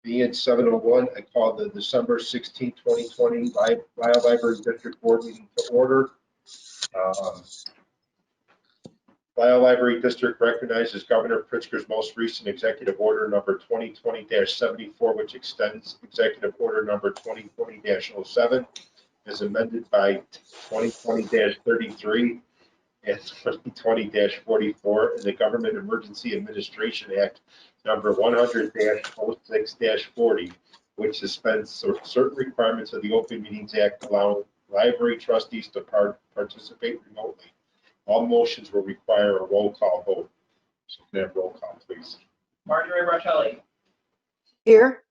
Being 7:01, I call the December 16, 2020 Lisle Library District Board meeting to order. Lisle Library District recognizes Governor Pritzker's most recent executive order number 2020-74, which extends executive order number 2020-07 as amended by 2020-33 and 2020-44 and the Government Emergency Administration Act number 100-06-40, which suspends certain requirements of the Open Meetings Act allowing library trustees to participate remotely. All motions will require a roll call vote. So can I have roll call, please? Marjorie Bartelli. Here.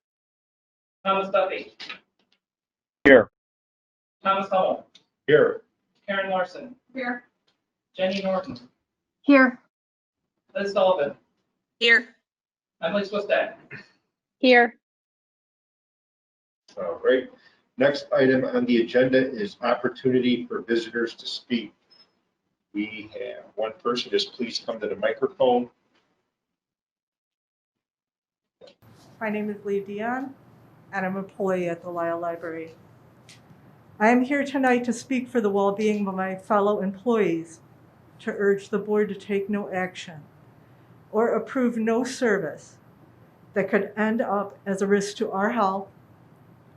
Thomas Duffy. Here. Thomas Hummel. Here. Karen Larson. Here. Jenny Norton. Here. Liz Sullivan. Here. Emily Swistak. Here. All right. Next item on the agenda is opportunity for visitors to speak. We have one person. Just please come to the microphone. My name is Lee Dion, and I'm an employee at the Lisle Library. I am here tonight to speak for the well-being of my fellow employees, to urge the board to take no action or approve no service that could end up as a risk to our health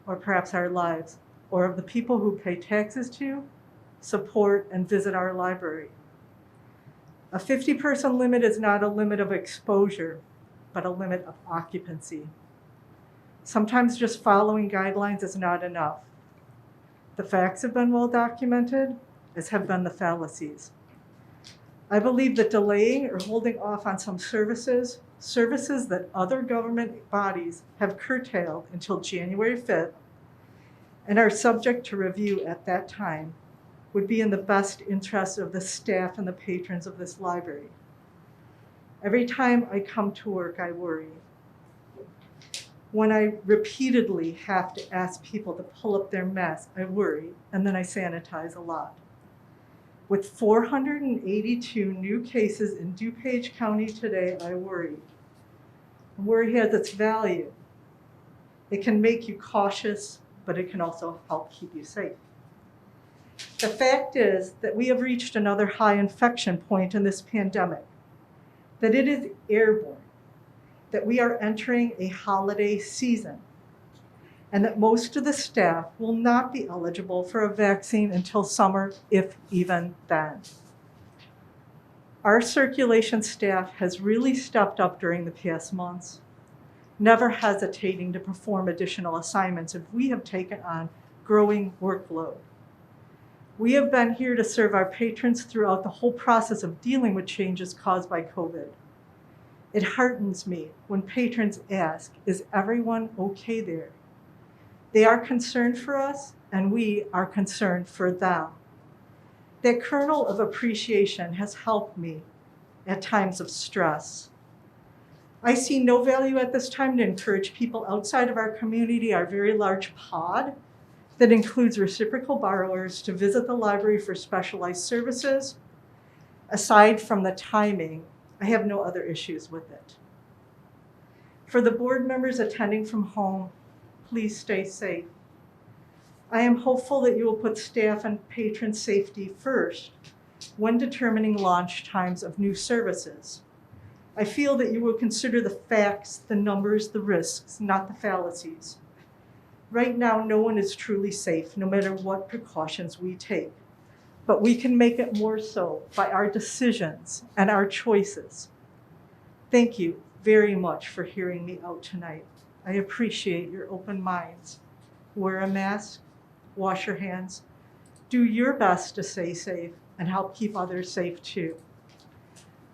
or perhaps our lives, or of the people who pay taxes to, support, and visit our library. A 50-person limit is not a limit of exposure, but a limit of occupancy. Sometimes just following guidelines is not enough. The facts have been well documented, as have been the fallacies. I believe that delaying or holding off on some services that other government bodies have curtailed until January 5th and are subject to review at that time would be in the best interest of the staff and the patrons of this library. Every time I come to work, I worry. When I repeatedly have to ask people to pull up their masks, I worry, and then I sanitize a lot. With 482 new cases in DuPage County today, I worry. Worry has its value. It can make you cautious, but it can also help keep you safe. The fact is that we have reached another high infection point in this pandemic, that it is airborne, that we are entering a holiday season, and that most of the staff will not be eligible for a vaccine until summer, if even then. Our circulation staff has really stepped up during the past months, never hesitating to perform additional assignments if we have taken on growing workload. We have been here to serve our patrons throughout the whole process of dealing with changes caused by COVID. It heartens me when patrons ask, is everyone okay there? They are concerned for us, and we are concerned for them. That kernel of appreciation has helped me at times of stress. I see no value at this time to encourage people outside of our community, our very large pod that includes reciprocal borrowers, to visit the library for specialized services. Aside from the timing, I have no other issues with it. For the board members attending from home, please stay safe. I am hopeful that you will put staff and patron safety first when determining launch times of new services. I feel that you will consider the facts, the numbers, the risks, not the fallacies. Right now, no one is truly safe, no matter what precautions we take. But we can make it more so by our decisions and our choices. Thank you very much for hearing me out tonight. I appreciate your open minds. Wear a mask, wash your hands, do your best to stay safe, and help keep others safe too.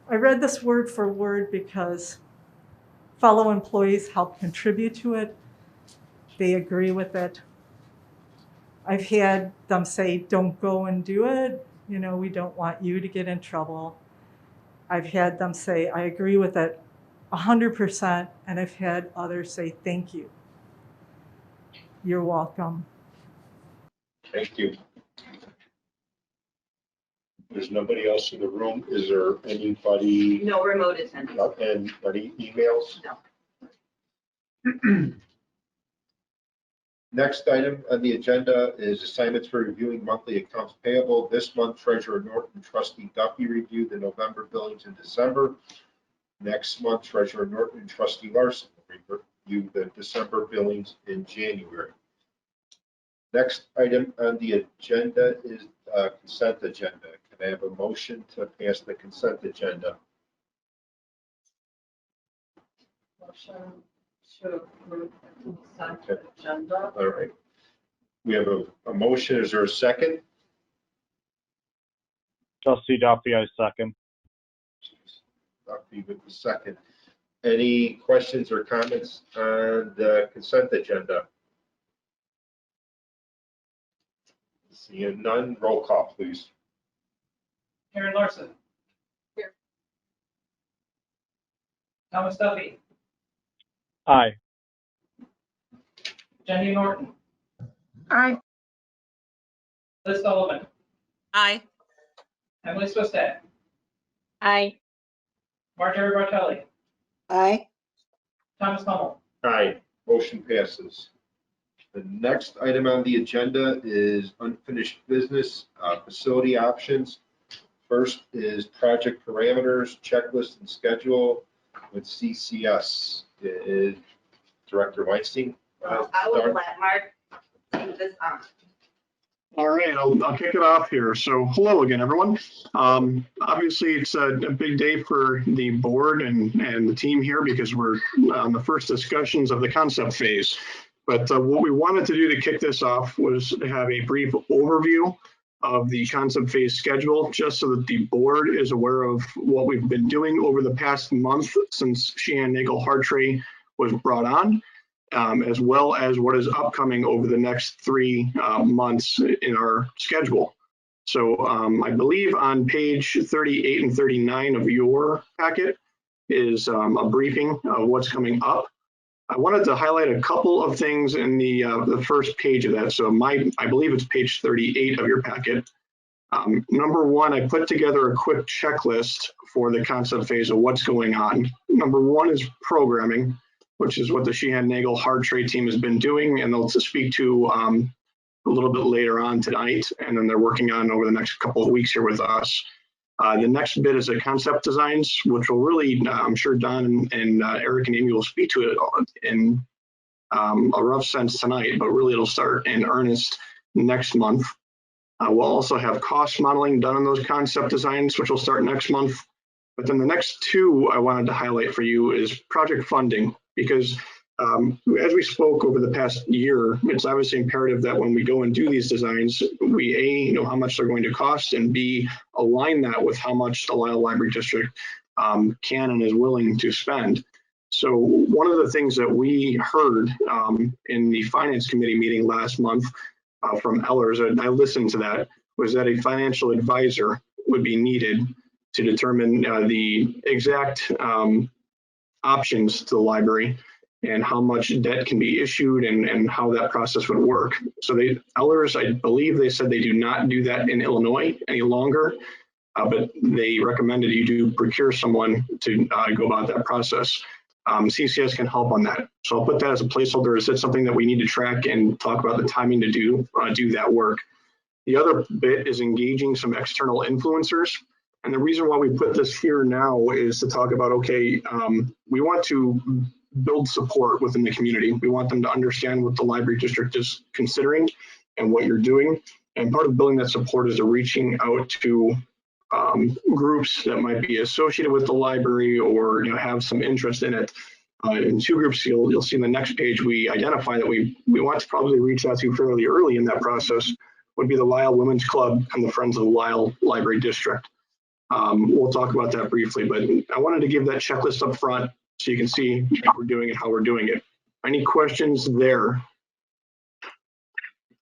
I read this word for word because fellow employees helped contribute to it. They agree with it. I've had them say, don't go and do it. You know, we don't want you to get in trouble. I've had them say, I agree with it 100%. And I've had others say, thank you. You're welcome. Thank you. There's nobody else in the room. Is there anybody? No remote attending. And any emails? No. Next item on the agenda is assignments for reviewing monthly accounts payable. This month, Treasurer Norton, Trustee Duffy reviewed the November billings in December. Next month, Treasurer Norton and Trustee Larson will review the December billings in January. Next item on the agenda is consent agenda. Can I have a motion to pass the consent agenda? Motion to approve the consent agenda. All right. We have a motion. Is there a second? Trustee Duffy, I second. Duffy with the second. Any questions or comments on the consent agenda? Seeing none, roll call, please. Karen Larson. Here. Thomas Duffy, Aye. Jenny Norton, Aye. Liz Sullivan, Aye. Emily Swistat, Aye. Marjorie Bartelli, Aye. Thomas Hummel. Aye, motion passes. The next item on the agenda is unfinished business, facility options. First is project parameters, checklist, and schedule with CCS. Is Director Weinstein? I will let Mark take this on. All right, I'll kick it off here. So hello again, everyone. Obviously, it's a big day for the board and the team here because we're on the first discussions of the concept phase. But what we wanted to do to kick this off was to have a brief overview of the concept phase schedule, just so that the board is aware of what we've been doing over the past month since Sheehan Nagel Hartree was brought on. As well as what is upcoming over the next 3 months in our schedule. So I believe on page 38 and 39 of your packet is a briefing of what's coming up. I wanted to highlight a couple of things in the first page of that. So I believe it's page 38 of your packet. Number one, I put together a quick checklist for the concept phase of what's going on. Number one is programming, which is what the Sheehan Nagel Hartree team has been doing, and they'll speak to a little bit later on tonight, and then they're working on over the next couple of weeks here with us. The next bit is the concept designs, which will really, I'm sure Don and Eric and Amy will speak to it in a rough sense tonight, but really it'll start in earnest next month. We'll also have cost modeling done on those concept designs, which will start next month. But then the next two I wanted to highlight for you is project funding, because as we spoke over the past year, it's obviously imperative that when we go and do these designs, we A, know how much they're going to cost, and B, align that with how much the Lisle Library District can and is willing to spend. So one of the things that we heard in the Finance Committee meeting last month from Ellers, and I listened to that, was that a financial advisor would be needed to determine the exact options to the library and how much debt can be issued and how that process would work. So Ellers, I believe they said they do not do that in Illinois any longer, but they recommended you do procure someone to go about that process. CCS can help on that. So I'll put that as a placeholder. Is that something that we need to track and talk about the timing to do that work? The other bit is engaging some external influencers. And the reason why we put this here now is to talk about, okay, we want to build support within the community. We want them to understand what the library district is considering and what you're doing. And part of building that support is reaching out to groups that might be associated with the library or have some interest in it. In two groups you'll see in the next page, we identify that we want to probably reach out to fairly early in that process would be the Lisle Women's Club and the Friends of the Lisle Library District. We'll talk about that briefly, but I wanted to give that checklist up front so you can see what we're doing and how we're doing it. Any questions there?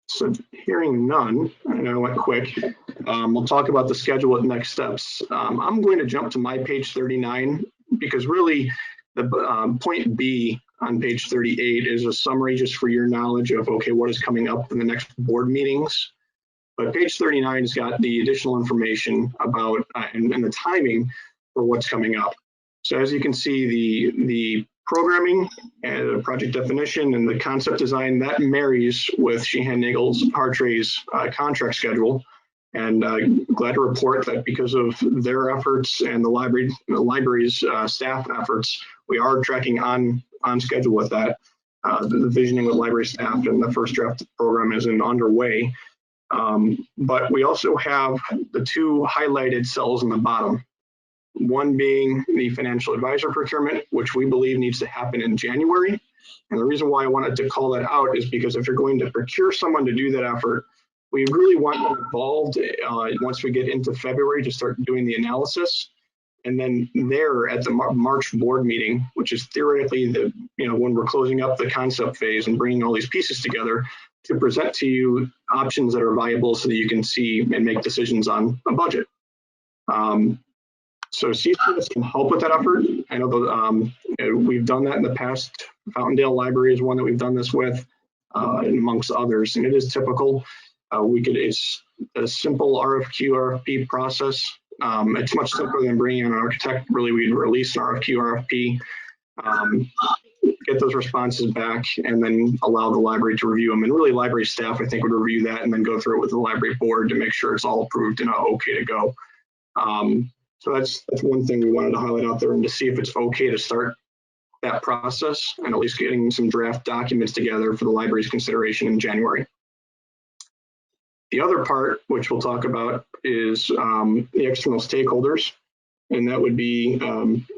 So hearing none, I know I went quick. We'll talk about the schedule at next steps. I'm going to jump to my page 39 because really the point B on page 38 is a summary just for your knowledge of, okay, what is coming up in the next board meetings. But page 39 has got the additional information about and the timing for what's coming up. So as you can see, the programming and project definition and the concept design that marries with Sheehan Nagel's Hartree's contract schedule. And glad to report that because of their efforts and the library's staff efforts, we are tracking on schedule with that. The visioning with library staff and the first draft program is underway. But we also have the two highlighted cells in the bottom. One being the financial advisor procurement, which we believe needs to happen in January. And the reason why I wanted to call that out is because if you're going to procure someone to do that effort, we really want them involved once we get into February to start doing the analysis. And then there at the March board meeting, which is theoretically when we're closing up the concept phase and bringing all these pieces together to present to you options that are viable so that you can see and make decisions on a budget. So CCS can help with that effort. I know we've done that in the past. Fountaindale Library is one that we've done this with, amongst others, and it is typical. It's a simple RFQ, RFP process. It's much simpler than bringing in an architect. Really, we'd release an RFQ, RFP, get those responses back, and then allow the library to review them. And really, library staff, I think, would review that and then go through it with the library board to make sure it's all approved and okay to go. So that's one thing we wanted to highlight out there and to see if it's okay to start that process and at least getting some draft documents together for the library's consideration in January. The other part, which we'll talk about, is the external stakeholders, and that would be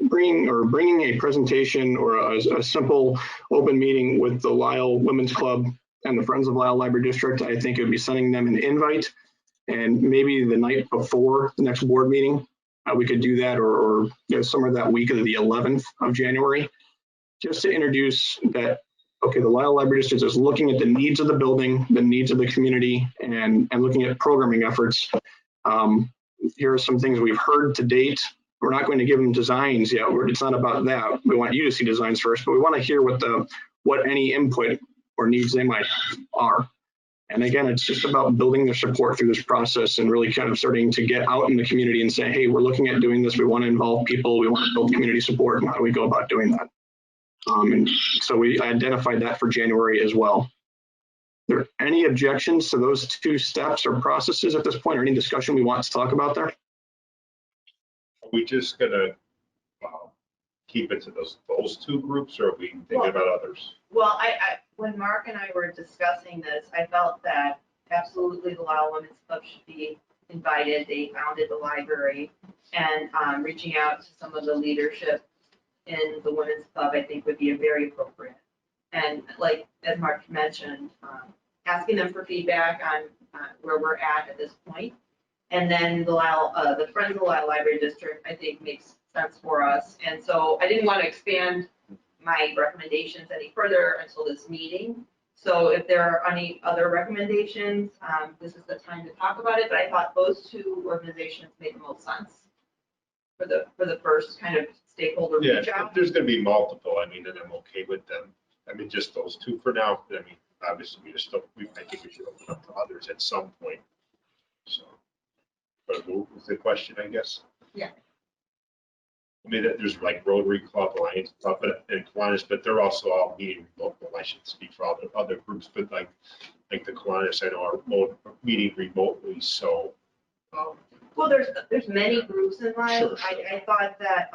bringing a presentation or a simple open meeting with the Lisle Women's Club and the Friends of Lisle Library District. I think it would be sending them an invite, and maybe the night before the next board meeting, we could do that, or somewhere that week of the 11th of January, just to introduce that. Okay, the Lisle Library District is looking at the needs of the building, the needs of the community, and looking at programming efforts. Here are some things we've heard to date. We're not going to give them designs yet. It's not about that. We want you to see designs first, but we want to hear what any input or needs they might are. And again, it's just about building their support through this process and really kind of starting to get out in the community and say, hey, we're looking at doing this. We want to involve people. We want to build community support. And how do we go about doing that? And so we identified that for January as well. Are there any objections to those two steps or processes at this point, or any discussion we want to talk about there? Are we just gonna keep it to those two groups, or are we thinking about others? Well, when Mark and I were discussing this, I felt that absolutely the Lisle Women's Club should be invited. They founded the library, and reaching out to some of the leadership in the Women's Club, I think would be very appropriate. And like, as Mark mentioned, asking them for feedback on where we're at this point. And then the Friends of the Lisle Library District, I think, makes sense for us. And so I didn't want to expand my recommendations any further until this meeting. So if there are any other recommendations, this is the time to talk about it. But I thought those two organizations made the most sense for the first kind of stakeholder reach out. If there's going to be multiple, I mean, then I'm okay with them. I mean, just those two for now. I mean, obviously, I think we should open up to others at some point. So, but what was the question, I guess? Yeah. I mean, there's like Rotary Club, Lions Club, and Kiwanis, but they're also all meeting local. I should speak for all the other groups, but like the Kiwanis, I know are meeting remotely. So, well, there's many groups in Lisle. Sure. I thought that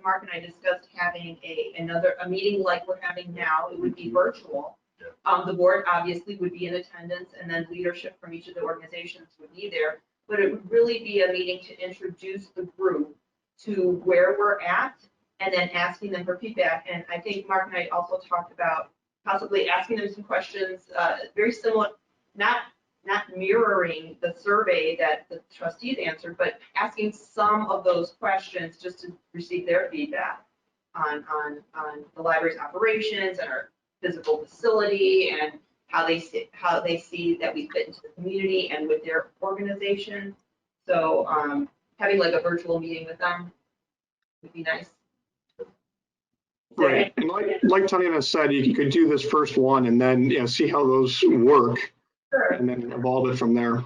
Mark and I discussed having a meeting like we're having now. It would be virtual. Yeah. The board obviously would be in attendance, and then leadership from each of the organizations would be there. But it would really be a meeting to introduce the group to where we're at, and then asking them for feedback. And I think Mark and I also talked about possibly asking them some questions, very similar, not mirroring the survey that the trustees answered, but asking some of those questions just to receive their feedback on the library's operations and our physical facility and how they see that we fit into the community and with their organization. So having like a virtual meeting with them would be nice. Right, and like Tanya said, you could do this first one and then see how those work. Sure. And then evolve it from there.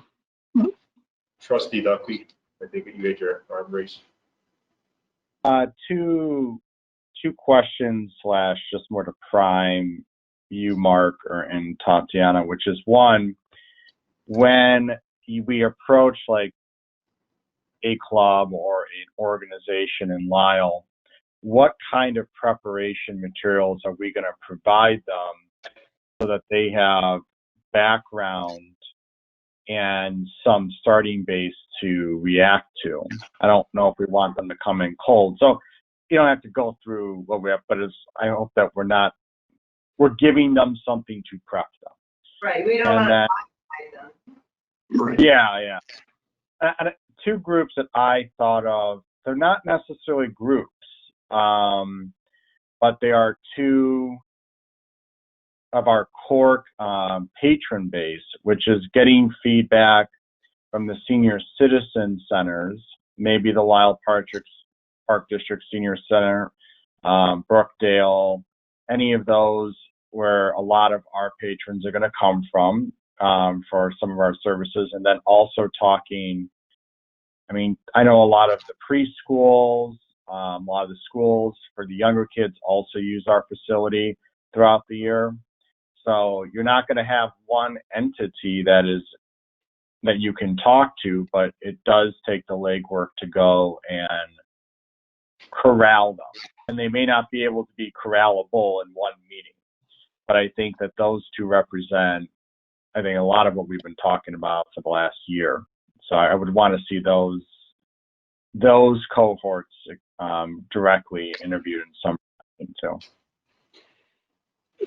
Trustee Duffy, I think you had your arm raised. Two two questions slash just more to prime you, Mark, and Tatiana, which is one, when we approach like a club or an organization in Lisle, what kind of preparation materials are we going to provide them so that they have background and some starting base to react to? I don't know if we want them to come in cold. So you don't have to go through what we have, but I hope that we're giving them something to prep them. Right, we don't And want then, to them. Right. yeah. And two groups that I thought of, they're not necessarily groups, but they are two of our core patron base, which is getting feedback from the senior citizen centers, maybe the Lisle Park District Senior Center, Brookdale, any of those where a lot of our patrons are going to come from for some of our services. And then also talking, I know a lot of the preschools, a lot of the schools for the younger kids also use our facility throughout the year. So you're not going to have one entity that you can talk to, but it does take the legwork to go and corral them. And they may not be able to be corrallable in one meeting. But I think that those two represent, a lot of what we've been talking about for the last year. So I would want to see those cohorts directly interviewed in some way too.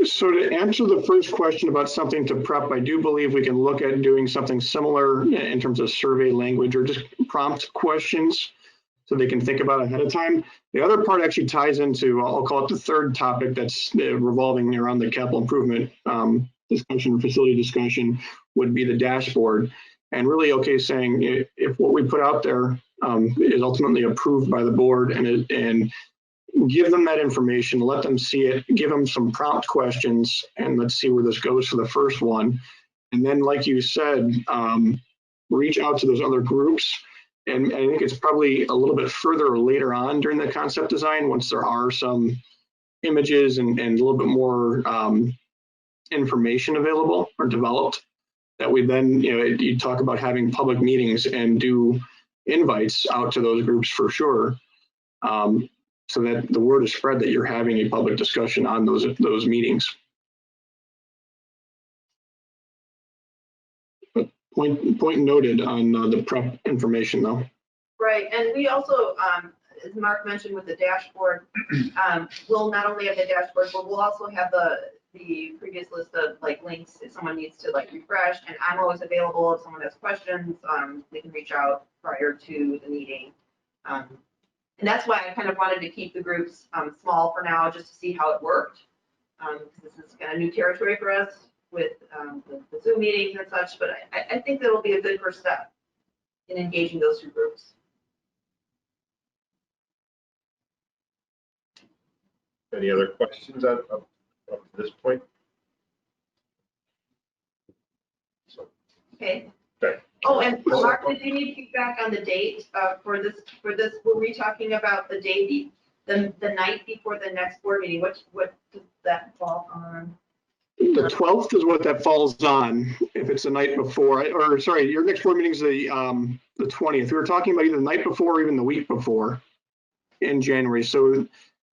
So to answer the first question about something to prep, I do believe we can look at doing something similar in terms of survey language or just prompt questions so they can think about ahead of time. The other part actually ties into, I'll call it the third topic that's revolving around the capital improvement discussion, facility discussion, would be the dashboard. And really, saying if what we put out there is ultimately approved by the board and give them that information, let them see it, give them some prompt questions, and let's see where this goes for the first one. And then, like you said, reach out to those other groups. And I think it's probably a little bit further later on during the concept design, once there are some images and a little bit more information available or developed, that we then, you talk about having public meetings and do invites out to those groups for sure. So that the word is spread that you're having a public discussion on those meetings. But point noted on the prep information though. Right, and we also, as Mark mentioned with the dashboard, we'll not only have the dashboard, but we'll also have the previous list of like links if someone needs to like refresh, and I'm always available if someone has questions. They can reach out prior to the meeting. And that's why I kind of wanted to keep the groups small for now, just to see how it worked. Because this is kind of new territory for us with the Zoom meetings and such, but I think that'll be a good first step in engaging those two groups. Any other questions up to this point? Okay. Okay. Oh, and Mark, did you need feedback on the date for this? Were we talking about the day, the night before the next board meeting? What does that fall on? The 12th is what that falls on. If it's the night before, or sorry, your next board meeting is the 20th. We were talking about either the night before or even the week before in January. So I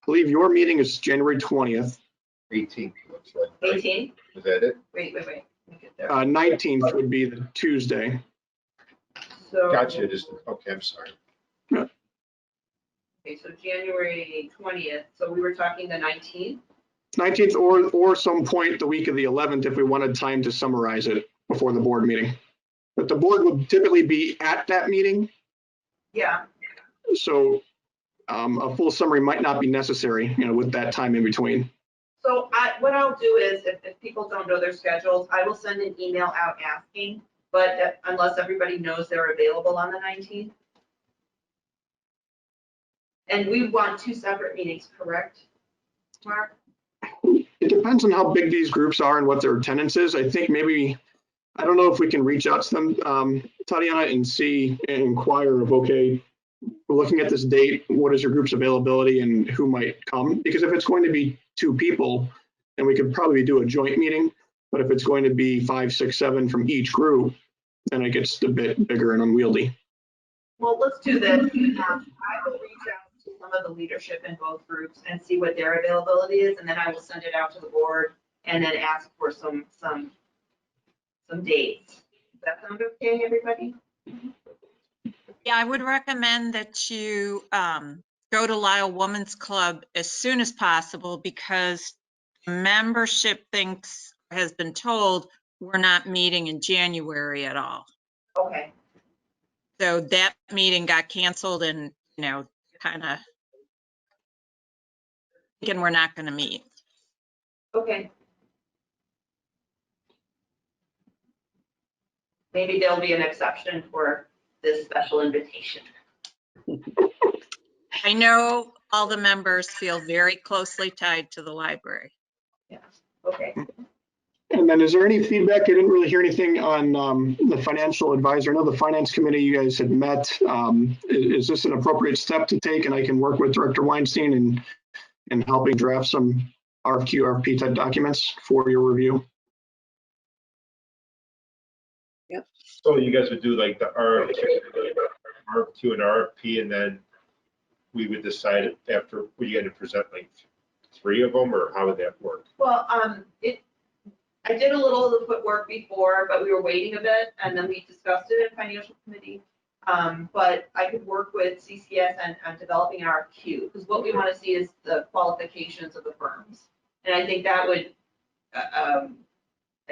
believe your meeting is January 20th. 18th. Looks like, right? 18? Is that it? Wait. Let me get there. 19th would be the Tuesday. So, Gotcha. Okay, I'm sorry. okay, so January 20th. So we were talking the 19th? 19th or some point the week of the 11th if we wanted time to summarize it before the board meeting. But the board would typically be at that meeting. Yeah. So a full summary might not be necessary, with that time in between. So what I'll do is, if people don't know their schedules, I will send an email out asking, but unless everybody knows they're available on the 19th. And we want two separate meetings, correct, Mark? It depends on how big these groups are and what their attendance is. I think maybe, I don't know if we can reach out to them, Tatiana, and inquire of, okay, we're looking at this date, what is your group's availability and who might come? Because if it's going to be 2 people, then we could probably do a joint meeting. But if it's going to be 5, 6, 7 from each group, then it gets a bit bigger and unwieldy. Well, let's do this. I will reach out to some of the leadership in both groups and see what their availability is, and then I will send it out to the board and then ask for some dates. Does that sound okay, everybody? Yeah, I would recommend that you go to Lisle Women's Club as soon as possible because membership has been told we're not meeting in January at all. Okay, So that meeting got canceled and, kind of thinking we're not going to meet. okay. Maybe there'll be an exception for this special invitation. I know all the members feel very closely tied to the library. Yeah, okay. And then is there any feedback? I didn't really hear anything on the financial advisor. I know the finance committee, you guys had met. Is this an appropriate step to take? And I can work with Director Weinstein in helping draft some RFQ, RFP type documents for your review. So you guys would do like the RFQ and RFP, and then we would decide after we had to present like 3 of them, or how would that work? Well, I did a little of the footwork before, but we were waiting a bit, and then we discussed it in financial committee. But I could work with CCS on developing an RFQ, because what we want to see is the qualifications of the firms. And I think that would, I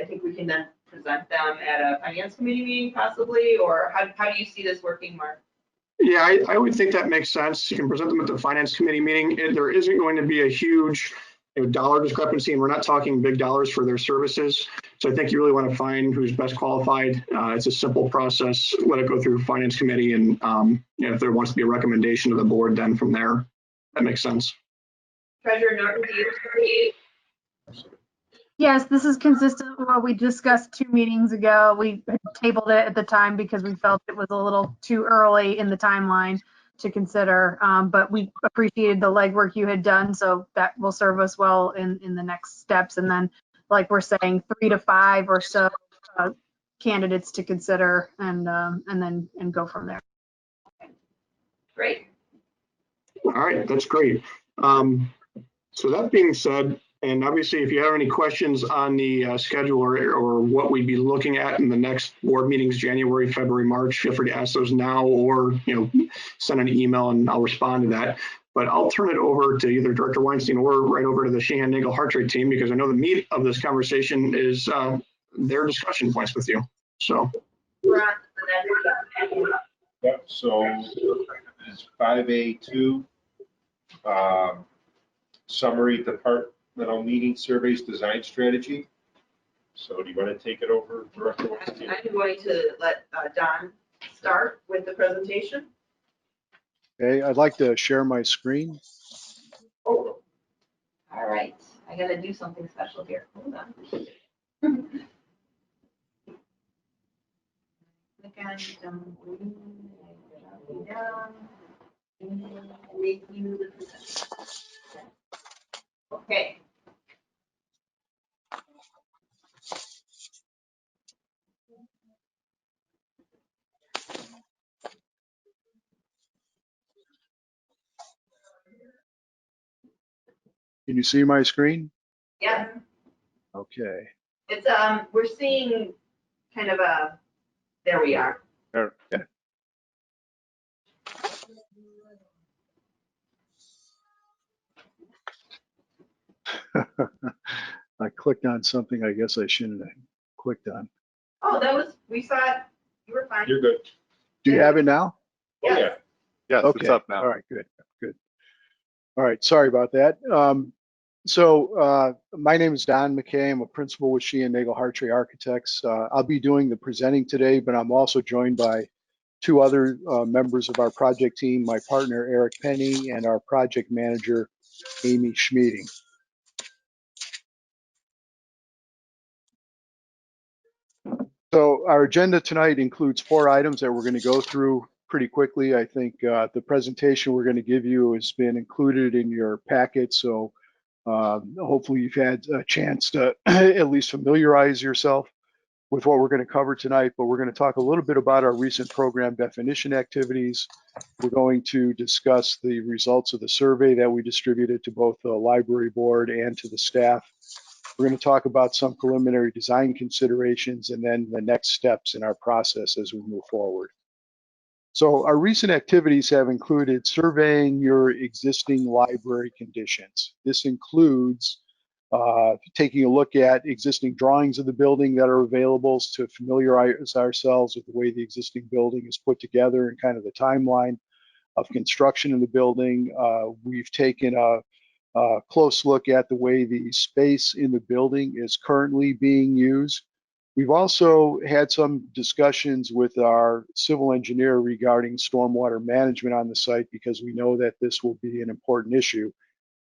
think we can then present them at a finance committee meeting possibly, or how do you see this working, Mark? Yeah, I would think that makes sense. You can present them at the finance committee meeting. There isn't going to be a huge dollar discrepancy, and we're not talking big dollars for their services. So I think you really want to find who's best qualified. It's a simple process. Let it go through finance committee, and if there wants to be a recommendation to the board, then from there, that makes sense. Treasurer Norton, do you agree? Yes, this is consistent with what we discussed 2 meetings ago. We had tabled it at the time because we felt it was a little too early in the timeline to consider, but we appreciated the legwork you had done, so that will serve us well in the next steps. And then, like we're saying, 3 to 5 or so candidates to consider, and go from there. Great. All right, that's great. So that being said, and obviously, if you have any questions on the schedule or what we'd be looking at in the next board meetings, January, February, March, feel free to ask those now, or send an email and I'll respond to that. But I'll turn it over to either Director Weinstein or right over to the Sheehan Nagel Hartrade team, because I know the meat of this conversation is their discussion points with you. So. We're on to the next step. Yep, so it's 5A2, summary departmental meeting surveys design strategy. So do you want to take it over, Director Weinstein? I'm going to let Don start with the presentation. Okay, I'd like to share my screen. Oh, all right. I got to do something special here. Hold on. Click on down. Make you the presenter. Okay. Can you see my screen? Yeah. Okay. It's we're seeing kind of there we are. Okay. I clicked on something I guess I shouldn't have clicked on. Oh, we saw it. You were fine. You're good. Do you have it now? Oh, yeah. Yes, Okay. it's up now. All right, good. All right, sorry about that. My name is Don McKay. I'm a principal with Sheehan Nagel Hartrade Architects. I'll be doing the presenting today, but I'm also joined by 2 other members of our project team, my partner Eric Penny and our project manager Amy Schmeeding. So our agenda tonight includes 4 items that we're going to go through pretty quickly. I think the presentation we're going to give you has been included in your packet, so hopefully you've had a chance to at least familiarize yourself with what we're going to cover tonight. But we're going to talk a little bit about our recent program definition activities. We're going to discuss the results of the survey that we distributed to both the library board and to the staff. We're going to talk about some preliminary design considerations and then the next steps in our process as we move forward. So our recent activities have included surveying your existing library conditions. This includes taking a look at existing drawings of the building that are available to familiarize ourselves with the way the existing building is put together and kind of the timeline of construction in the building. We've taken a close look at the way the space in the building is currently being used. We've also had some discussions with our civil engineer regarding stormwater management on the site because we know that this will be an important issue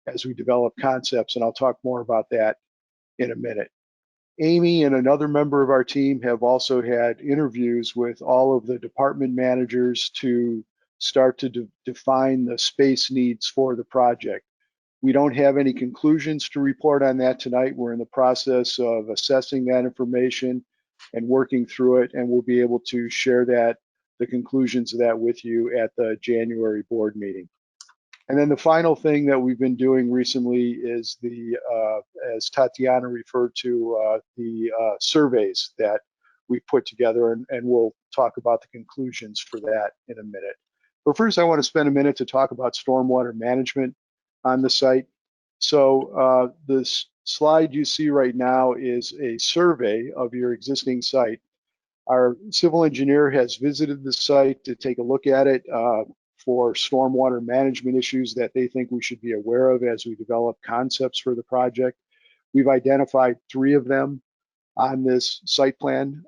as we develop concepts, and I'll talk more about that in a minute. Amy and another member of our team have also had interviews with all of the department managers to start to define the space needs for the project. We don't have any conclusions to report on that tonight. We're in the process of assessing that information and working through it, and we'll be able to share the conclusions of that with you at the January board meeting. And then the final thing that we've been doing recently is as Tatiana referred to, the surveys that we put together, and we'll talk about the conclusions for that in a minute. But first, I want to spend a minute to talk about stormwater management on the site. So this slide you see right now is a survey of your existing site. Our civil engineer has visited the site to take a look at it for stormwater management issues that they think we should be aware of as we develop concepts for the project. We've identified 3 of them on this site plan.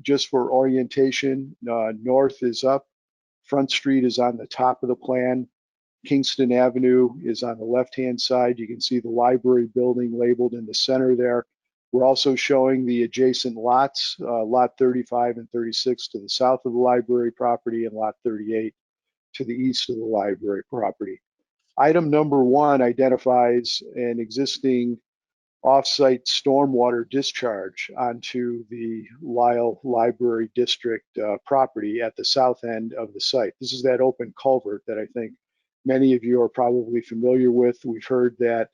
Just for orientation, north is up, Front Street is on the top of the plan, Kingston Avenue is on the left-hand side. You can see the library building labeled in the center there. We're also showing the adjacent lots, lot 35 and 36 to the south of the library property and lot 38 to the east of the library property. Item number 1 identifies an existing off-site stormwater discharge onto the Lisle Library District property at the south end of the site. This is that open culvert that I think many of you are probably familiar with. We've heard that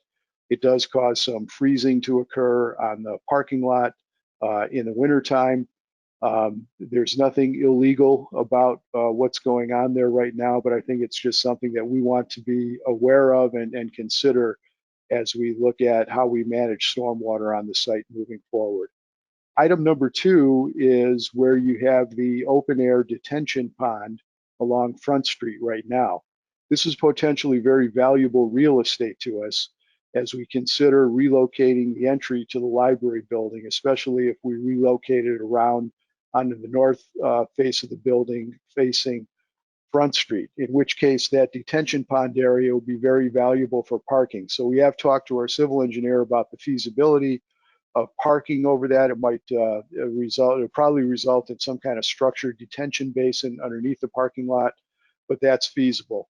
it does cause some freezing to occur on the parking lot in the wintertime. There's nothing illegal about what's going on there right now, but I think it's just something that we want to be aware of and consider as we look at how we manage stormwater on the site moving forward. Item number 2 is where you have the open air detention pond along Front Street right now. This is potentially very valuable real estate to us as we consider relocating the entry to the library building, especially if we relocate it around onto the north face of the building facing Front Street, in which case that detention pond area will be very valuable for parking. So we have talked to our civil engineer about the feasibility of parking over that. It might it'll probably result in some kind of structured detention basin underneath the parking lot, but that's feasible.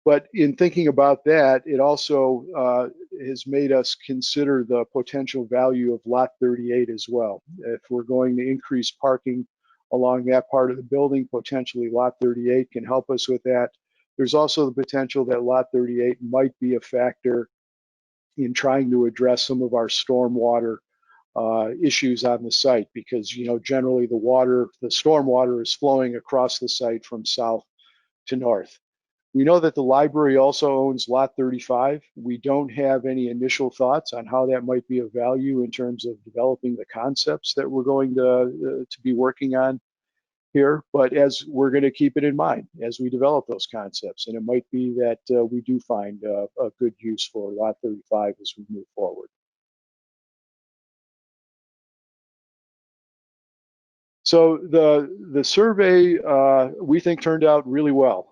But in thinking about that, it also has made us consider the potential value of lot 38 as well. If we're going to increase parking along that part of the building, potentially lot 38 can help us with that. There's also the potential that lot 38 might be a factor in trying to address some of our stormwater issues on the site, because generally the stormwater is flowing across the site from south to north. We know that the library also owns lot 35. We don't have any initial thoughts on how that might be of value in terms of developing the concepts that we're going to be working on here, but as we're going to keep it in mind as we develop those concepts, and it might be that we do find a good use for lot 35 as we move forward. So the survey we think turned out really well.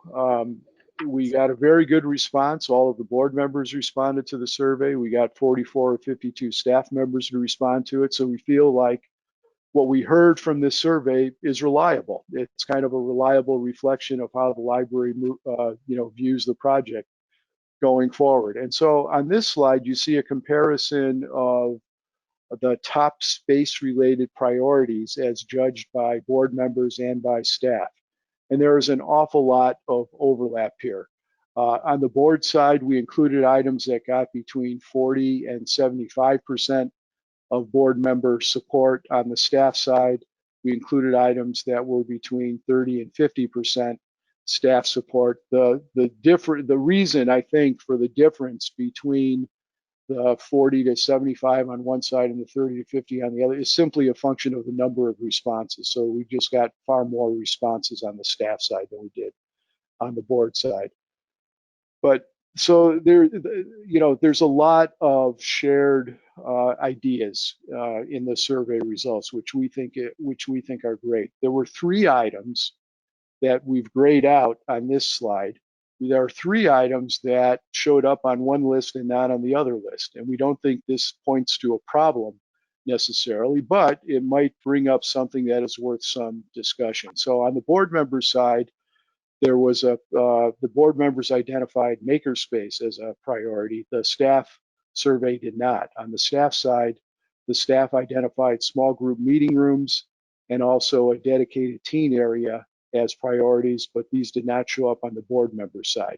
We got a very good response. All of the board members responded to the survey. We got 44 or 52 staff members to respond to it. So we feel like what we heard from this survey is reliable. It's kind of a reliable reflection of how the library views the project going forward. And so on this slide, you see a comparison of the top space-related priorities as judged by board members and by staff. And there is an awful lot of overlap here. On the board side, we included items that got between 40 and 75% of board member support. On the staff side, we included items that were between 30 and 50% staff support. The reason I think for the difference between the 40 to 75 on one side and the 30 to 50 on the other is simply a function of the number of responses. So we just got far more responses on the staff side than we did on the board side. But so there's a lot of shared ideas in the survey results, which we think are great. There were 3 items that we've grayed out on this slide. There are 3 items that showed up on one list and not on the other list, and we don't think this points to a problem necessarily, but it might bring up something that is worth some discussion. So on the board member side, there was the board members identified makerspace as a priority. The staff survey did not. On the staff side, the staff identified small group meeting rooms and also a dedicated teen area as priorities, but these did not show up on the board member side.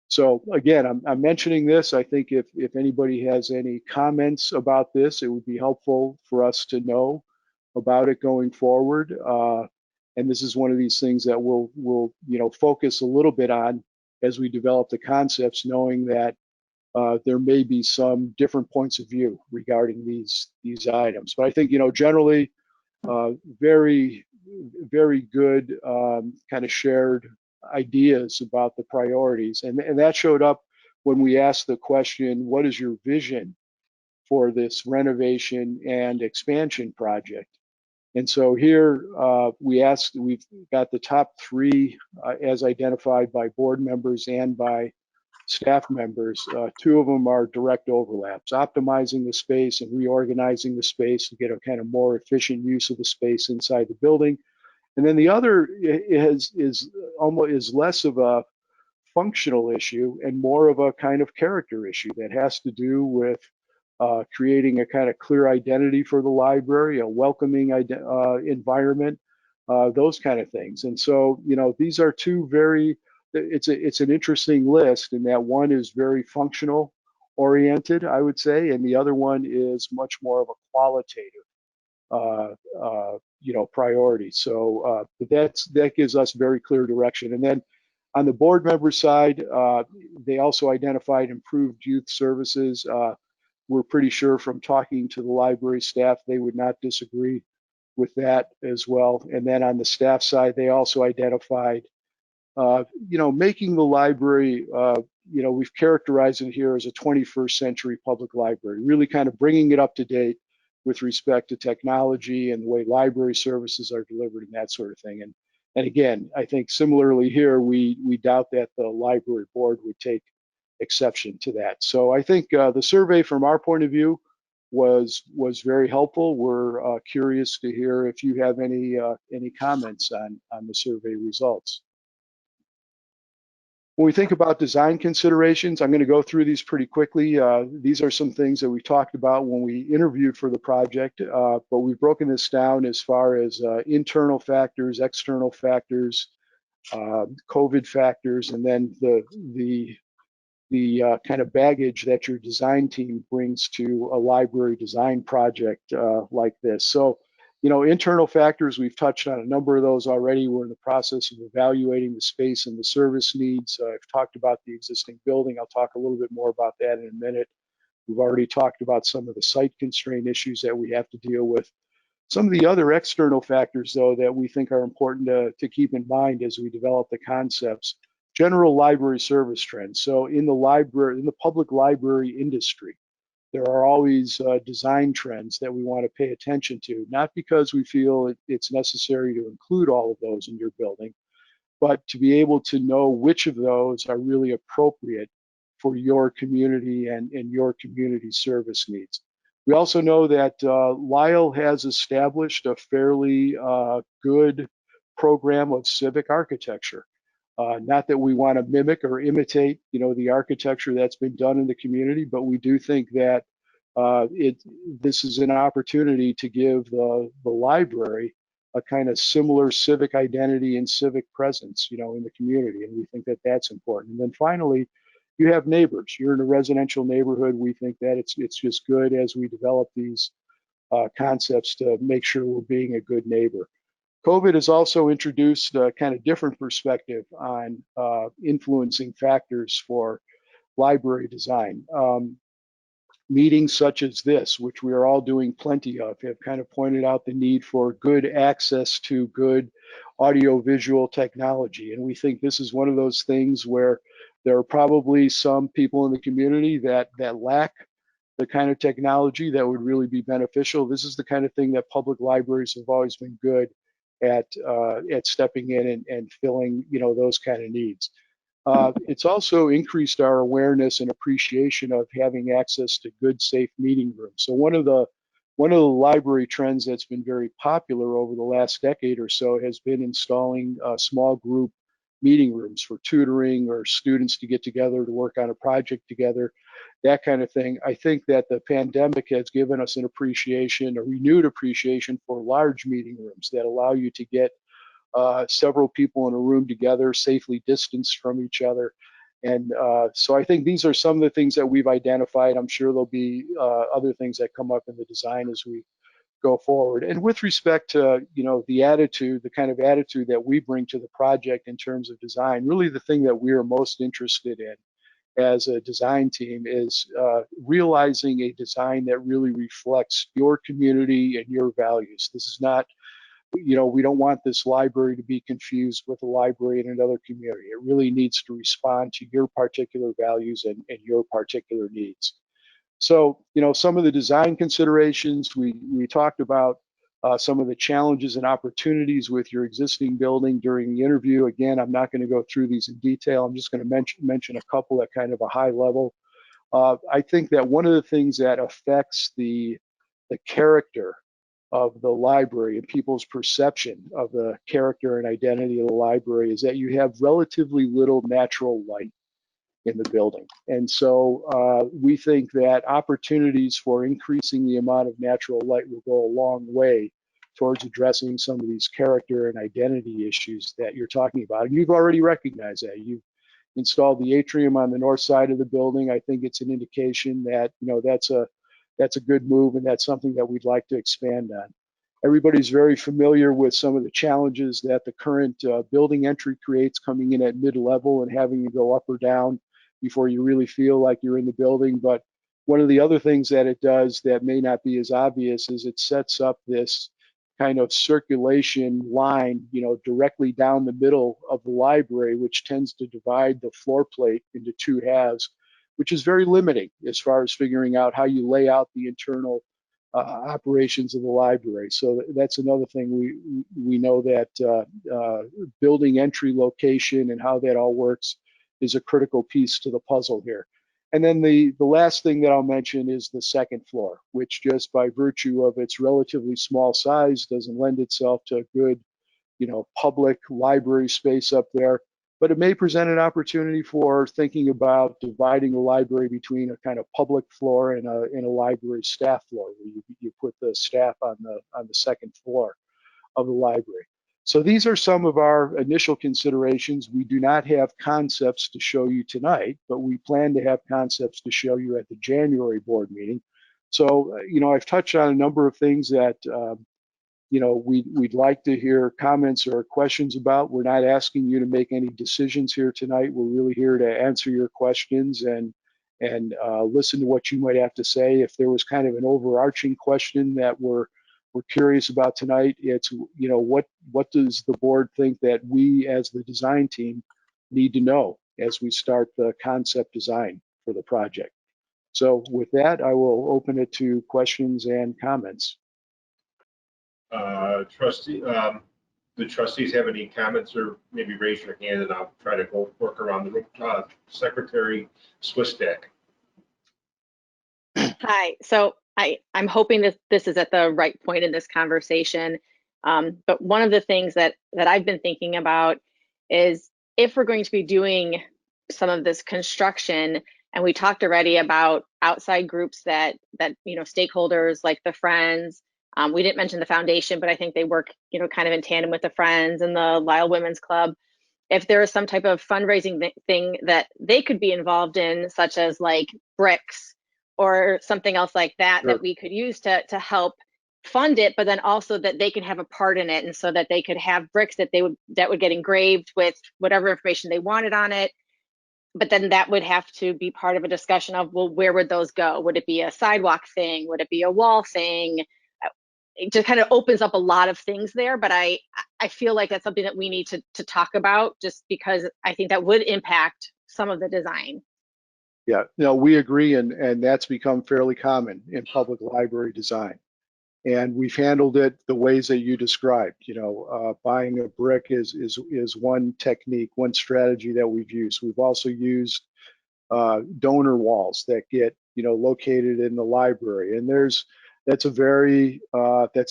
So again, I'm mentioning this. I think if anybody has any comments about this, it would be helpful for us to know about it going forward. And this is one of these things that we'll focus a little bit on as we develop the concepts, knowing that there may be some different points of view regarding these items. But I think generally very good kind of shared ideas about the priorities, and that showed up when we asked the question, what is your vision for this renovation and expansion project? And so here we've got the top 3 as identified by board members and by staff members. 2 of them are direct overlaps: optimizing the space and reorganizing the space to get a kind of more efficient use of the space inside the building. And then the other is less of a functional issue and more of a kind of character issue that has to do with creating a kind of clear identity for the library, a welcoming environment, those kind of things. And so, these are 2 it's an interesting list in that one is very functional oriented, I would say, and the other one is much more of a qualitative priority. So that gives us very clear direction. And then on the board member side, they also identified improved youth services. We're pretty sure from talking to the library staff, they would not disagree with that as well. And then on the staff side, they also identified, making the library, we've characterized it here as a 21st century public library, really kind of bringing it up to date with respect to technology and the way library services are delivered and that sort of thing. And again, I think similarly here, we doubt that the library board would take exception to that. So I think the survey from our point of view was very helpful. We're curious to hear if you have any comments on the survey results. When we think about design considerations, I'm going to go through these pretty quickly. These are some things that we talked about when we interviewed for the project, but we've broken this down as far as internal factors, external factors, COVID factors, and then the kind of baggage that your design team brings to a library design project like this. So, internal factors, we've touched on a number of those already. We're in the process of evaluating the space and the service needs. I've talked about the existing building. I'll talk a little bit more about that in a minute. We've already talked about some of the site constraint issues that we have to deal with. Some of the other external factors, though, that we think are important to keep in mind as we develop the concepts: general library service trends. So in the public library industry, there are always design trends that we want to pay attention to, not because we feel it's necessary to include all of those in your building, but to be able to know which of those are really appropriate for your community and your community service needs. We also know that Lisle has established a fairly good program of civic architecture. Not that we want to mimic or imitate, the architecture that's been done in the community, but we do think that this is an opportunity to give the library a kind of similar civic identity and civic presence, in the community, and we think that that's important. And then finally, you have neighbors. You're in a residential neighborhood. We think that it's just good as we develop these concepts to make sure we're being a good neighbor. COVID has also introduced a kind of different perspective on influencing factors for library design. Meetings such as this, which we are all doing plenty of, have kind of pointed out the need for good access to good audiovisual technology. And we think this is one of those things where there are probably some people in the community that lack the kind of technology that would really be beneficial. This is the kind of thing that public libraries have always been good at stepping in and filling, those kind of needs. It's also increased our awareness and appreciation of having access to good, safe meeting rooms. So one of the library trends that's been very popular over the last decade or so has been installing small group meeting rooms for tutoring or students to get together to work on a project together, that kind of thing. I think that the pandemic has given us a renewed appreciation for large meeting rooms that allow you to get several people in a room together, safely distanced from each other. And so I think these are some of the things that we've identified. I'm sure there'll be other things that come up in the design as we go forward. And with respect to, the kind of attitude that we bring to the project in terms of design, really the thing that we are most interested in as a design team is realizing a design that really reflects your community and your values. This is not, we don't want this library to be confused with a library in another community. It really needs to respond to your particular values and your particular needs. So, some of the design considerations, we talked about some of the challenges and opportunities with your existing building during the interview. Again, I'm not going to go through these in detail. I'm just going to mention a couple at kind of a high level. I think that one of the things that affects the character of the library and people's perception of the character and identity of the library is that you have relatively little natural light in the building. And so we think that opportunities for increasing the amount of natural light will go a long way towards addressing some of these character and identity issues that you're talking about. And you've already recognized that. You've installed the atrium on the north side of the building. I think it's an indication that, that's a good move, and that's something that we'd like to expand on. Everybody's very familiar with some of the challenges that the current building entry creates, coming in at mid-level and having to go up or down before you really feel like you're in the building. But one of the other things that it does that may not be as obvious is it sets up this kind of circulation line, directly down the middle of the library, which tends to divide the floor plate into two halves, which is very limiting as far as figuring out how you lay out the internal operations of the library. So that's another thing we know that building entry location and how that all works is a critical piece to the puzzle here. And then the last thing that I'll mention is the second floor, which just by virtue of its relatively small size doesn't lend itself to a good, public library space up there. But it may present an opportunity for thinking about dividing the library between a kind of public floor and a library staff floor, where you put the staff on the second floor of the library. So these are some of our initial considerations. We do not have concepts to show you tonight, but we plan to have concepts to show you at the January board meeting. So, I've touched on a number of things that we'd like to hear comments or questions about. We're not asking you to make any decisions here tonight. We're really here to answer your questions and listen to what you might have to say. If there was kind of an overarching question that we're curious about tonight, it's, what does the board think that we as the design team need to know as we start the concept design for the project? So with that, I will open it to questions and comments. The trustees have any comments, or maybe raise your hand and I'll try to go work around the room. Secretary Swistak. Hi. So I'm hoping that this is at the right point in this conversation. But one of the things that I've been thinking about is if we're going to be doing some of this construction, and we talked already about outside groups that stakeholders like the Friends. We didn't mention the foundation, but I think they work, kind of in tandem with the Friends and the Lisle Women's Club. If there is some type of fundraising thing that they could be involved in, such as like bricks or something else like that, Sure. that we could use to help fund it, but then also that they can have a part in it, and so that they could have bricks that would get engraved with whatever information they wanted on it. But then that would have to be part of a discussion of, well, where would those go? Would it be a sidewalk thing? Would it be a wall thing? It just kind of opens up a lot of things there, but I feel like that's something that we need to talk about, just because I think that would impact some of the design. Yeah, no, we agree, and that's become fairly common in public library design. And we've handled it the ways that you described. Buying a brick is one technique, one strategy that we've used. We've also used donor walls that get located in the library, and that's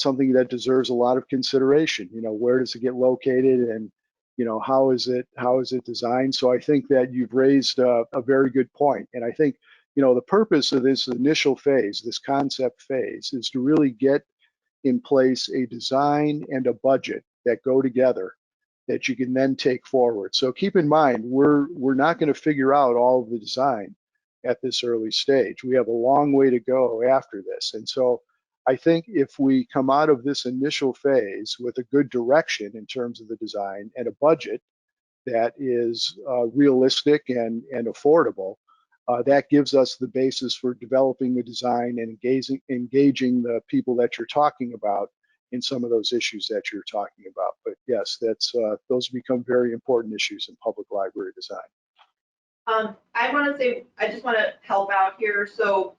something that deserves a lot of consideration. Where does it get located, and how is it designed? So I think that you've raised a very good point, and I think the purpose of this initial phase, this concept phase, is to really get in place a design and a budget that go together that you can then take forward. So keep in mind, we're not going to figure out all of the design at this early stage. We have a long way to go after this. And so I think if we come out of this initial phase with a good direction in terms of the design and a budget that is realistic and affordable, that gives us the basis for developing the design and engaging the people that you're talking about in some of those issues that you're talking about. But yes, those become very important issues in public library design. I want to say, I just want to help out here. So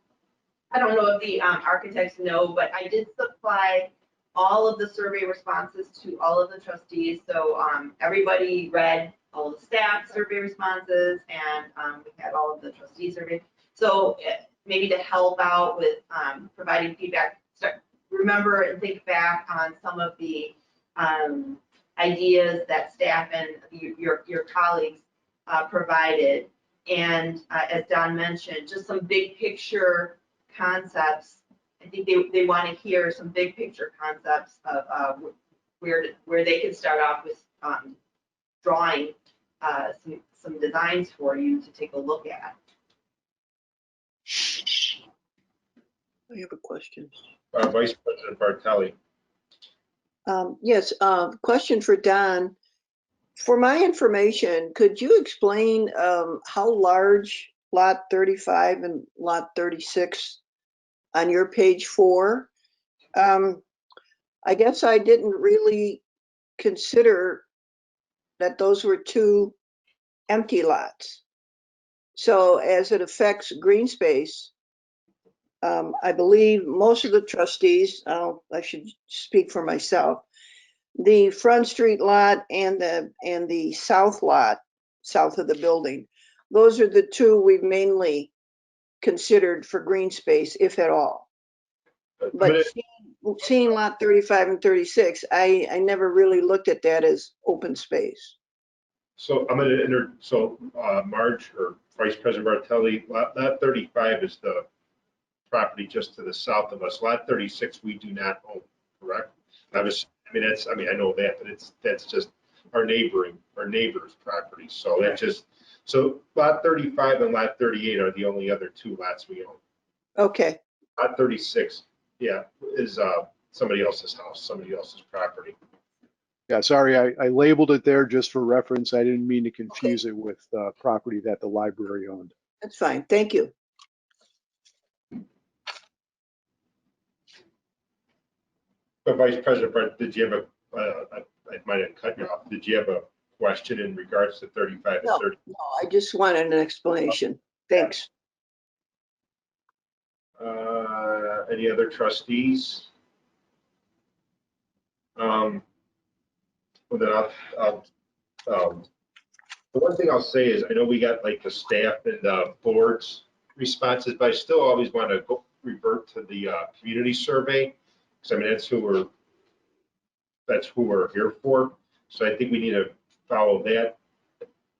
I don't know if the architects know, but I did supply all of the survey responses to all of the trustees. So everybody read all the staff survey responses, and we had all of the trustee survey. So maybe to help out with providing feedback, remember and think back on some of the ideas that staff and your colleagues provided. And as Don mentioned, just some big picture concepts. I think they want to hear some big picture concepts of where they can start off with drawing some designs for you to take a look at. I have a question. Vice President Bartelli. Yes, question for Don. For my information, could you explain how large lot 35 and lot 36 on your page 4? I guess I didn't really consider that those were 2 empty lots. So as it affects green space, I believe most of the trustees, I should speak for myself, the Front Street lot and the south lot, south of the building, those are the 2 we've mainly considered for green space, if at all. But seeing lot 35 and 36, I never really looked at that as open space. So I'm going to Marge or Vice President Bartelli, lot 35 is the property just to the south of us. Lot 36 we do not own, correct? I know that, but that's just our neighbor's property. So lot 35 and lot 38 are the only other 2 lots we own. Okay. Lot 36, yeah, is somebody else's house, somebody else's property. Yeah, sorry, I labeled it there just for reference. I didn't mean to confuse it with property that the library owned. That's fine. Thank you. But Vice President, did you have I might have cut you off. Did you have a question in regards to 35 and 30? No, I just wanted an explanation. Thanks. Any other trustees? Well, then the one thing I'll say is I know we got like the staff and the board's responses, but I still always want to revert to the community survey, because I mean, that's who we're here for. So I think we need to follow that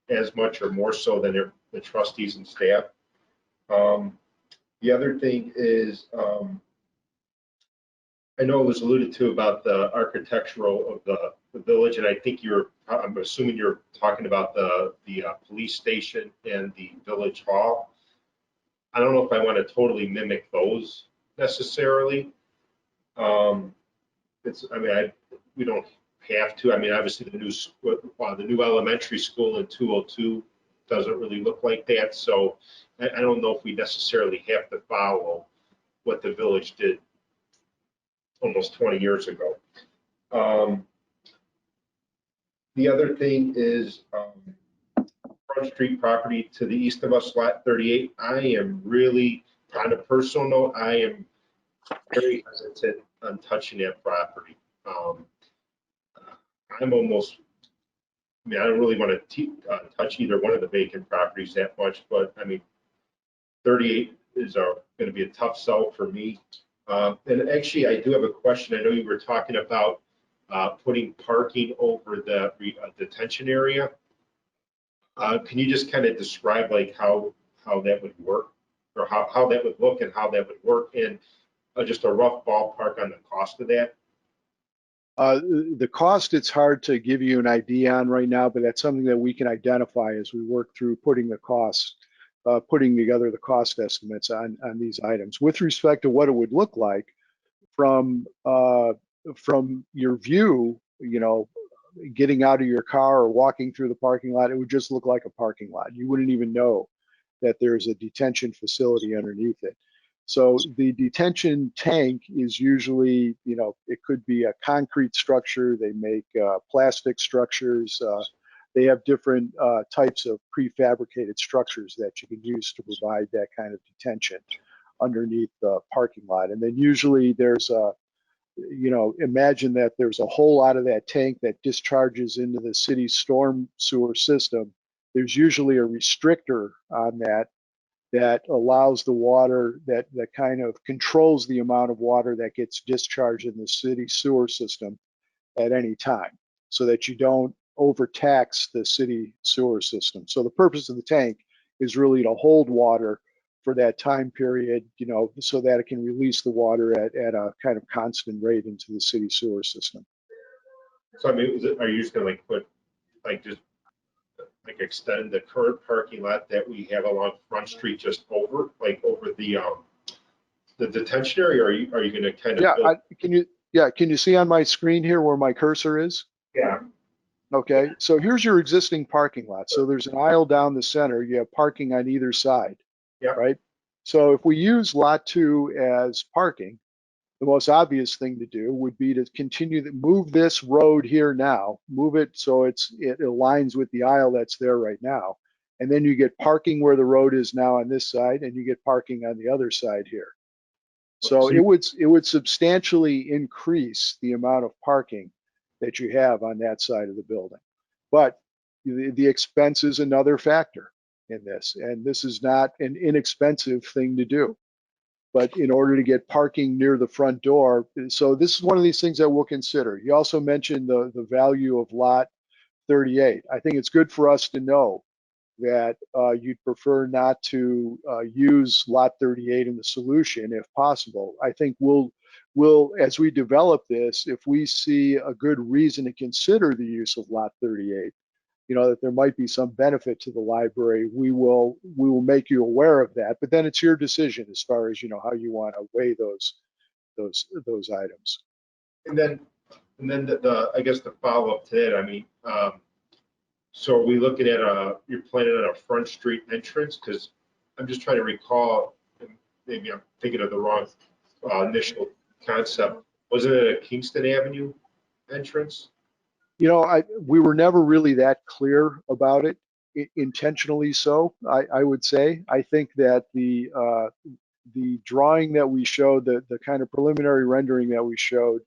as much or more so than the trustees and staff. The other thing is, I know it was alluded to about the architectural of the village, and I think I'm assuming you're talking about the police station and the village hall. I don't know if I want to totally mimic those necessarily. We don't have to. I mean, obviously the new elementary school in 202 doesn't really look like that. So I don't know if we necessarily have to follow what the village did almost 20 years ago. The other thing is Front Street property to the east of us, lot 38. I am really, on a personal note, I am very hesitant on touching that property. I'm almost, I mean, I don't really want to touch either one of the vacant properties that much, but I mean, 38 is going to be a tough sell for me. And actually, I do have a question. I know you were talking about putting parking over the detention area. Can you just kind of describe like how that would work, or how that would look and how that would work, and just a rough ballpark on the cost of that? The cost, it's hard to give you an idea on right now, but that's something that we can identify as we work through putting together the cost estimates on these items. With respect to what it would look like from your view, you know, getting out of your car or walking through the parking lot, it would just look like a parking lot. You wouldn't even know that there's a detention facility underneath it. So the detention tank is usually, you know, it could be a concrete structure. They make plastic structures. They have different types of prefabricated structures that you can use to provide that kind of detention underneath the parking lot. And then usually there's a, you know, imagine that there's a whole lot of that tank that discharges into the city's storm sewer system. There's usually a restrictor on that allows the water, that kind of controls the amount of water that gets discharged in the city sewer system at any time, so that you don't overtax the city sewer system. So the purpose of the tank is really to hold water for that time period, you know, so that it can release the water at a kind of constant rate into the city sewer system. So I mean, are you just gonna like put just extend the current parking lot that we have along Front Street just over the detention area, or are you gonna kind of can you see on my screen here where my cursor is? Yeah. Okay, so here's your existing parking lot. So there's an aisle down the center. You have parking on either side. Yeah. Right? So if we use lot 2 as parking, the most obvious thing to do would be to continue to move this road here now, move it so it aligns with the aisle that's there right now. And then you get parking where the road is now on this side, and you get parking on the other side here. So it would substantially increase the amount of parking that you have on that side of the building. But the expense is another factor in this, and this is not an inexpensive thing to do. But in order to get parking near the front door, so this is one of these things that we'll consider. You also mentioned the value of lot 38. I think it's good for us to know that you'd prefer not to use lot 38 in the solution if possible. I think we'll, as we develop this, if we see a good reason to consider the use of lot 38, you know, that there might be some benefit to the library, we will make you aware of that. But then it's your decision as far as, you know, how you want to weigh those items. And then I guess the follow up to that, I mean, so are we looking at you're planning on a Front Street entrance? Because I'm just trying to recall, maybe I'm thinking of the wrong initial concept. Wasn't it a Kingston Avenue entrance? You know, we were never really that clear about it, intentionally so, I would say. I think that the drawing that we showed, the kind of preliminary rendering that we showed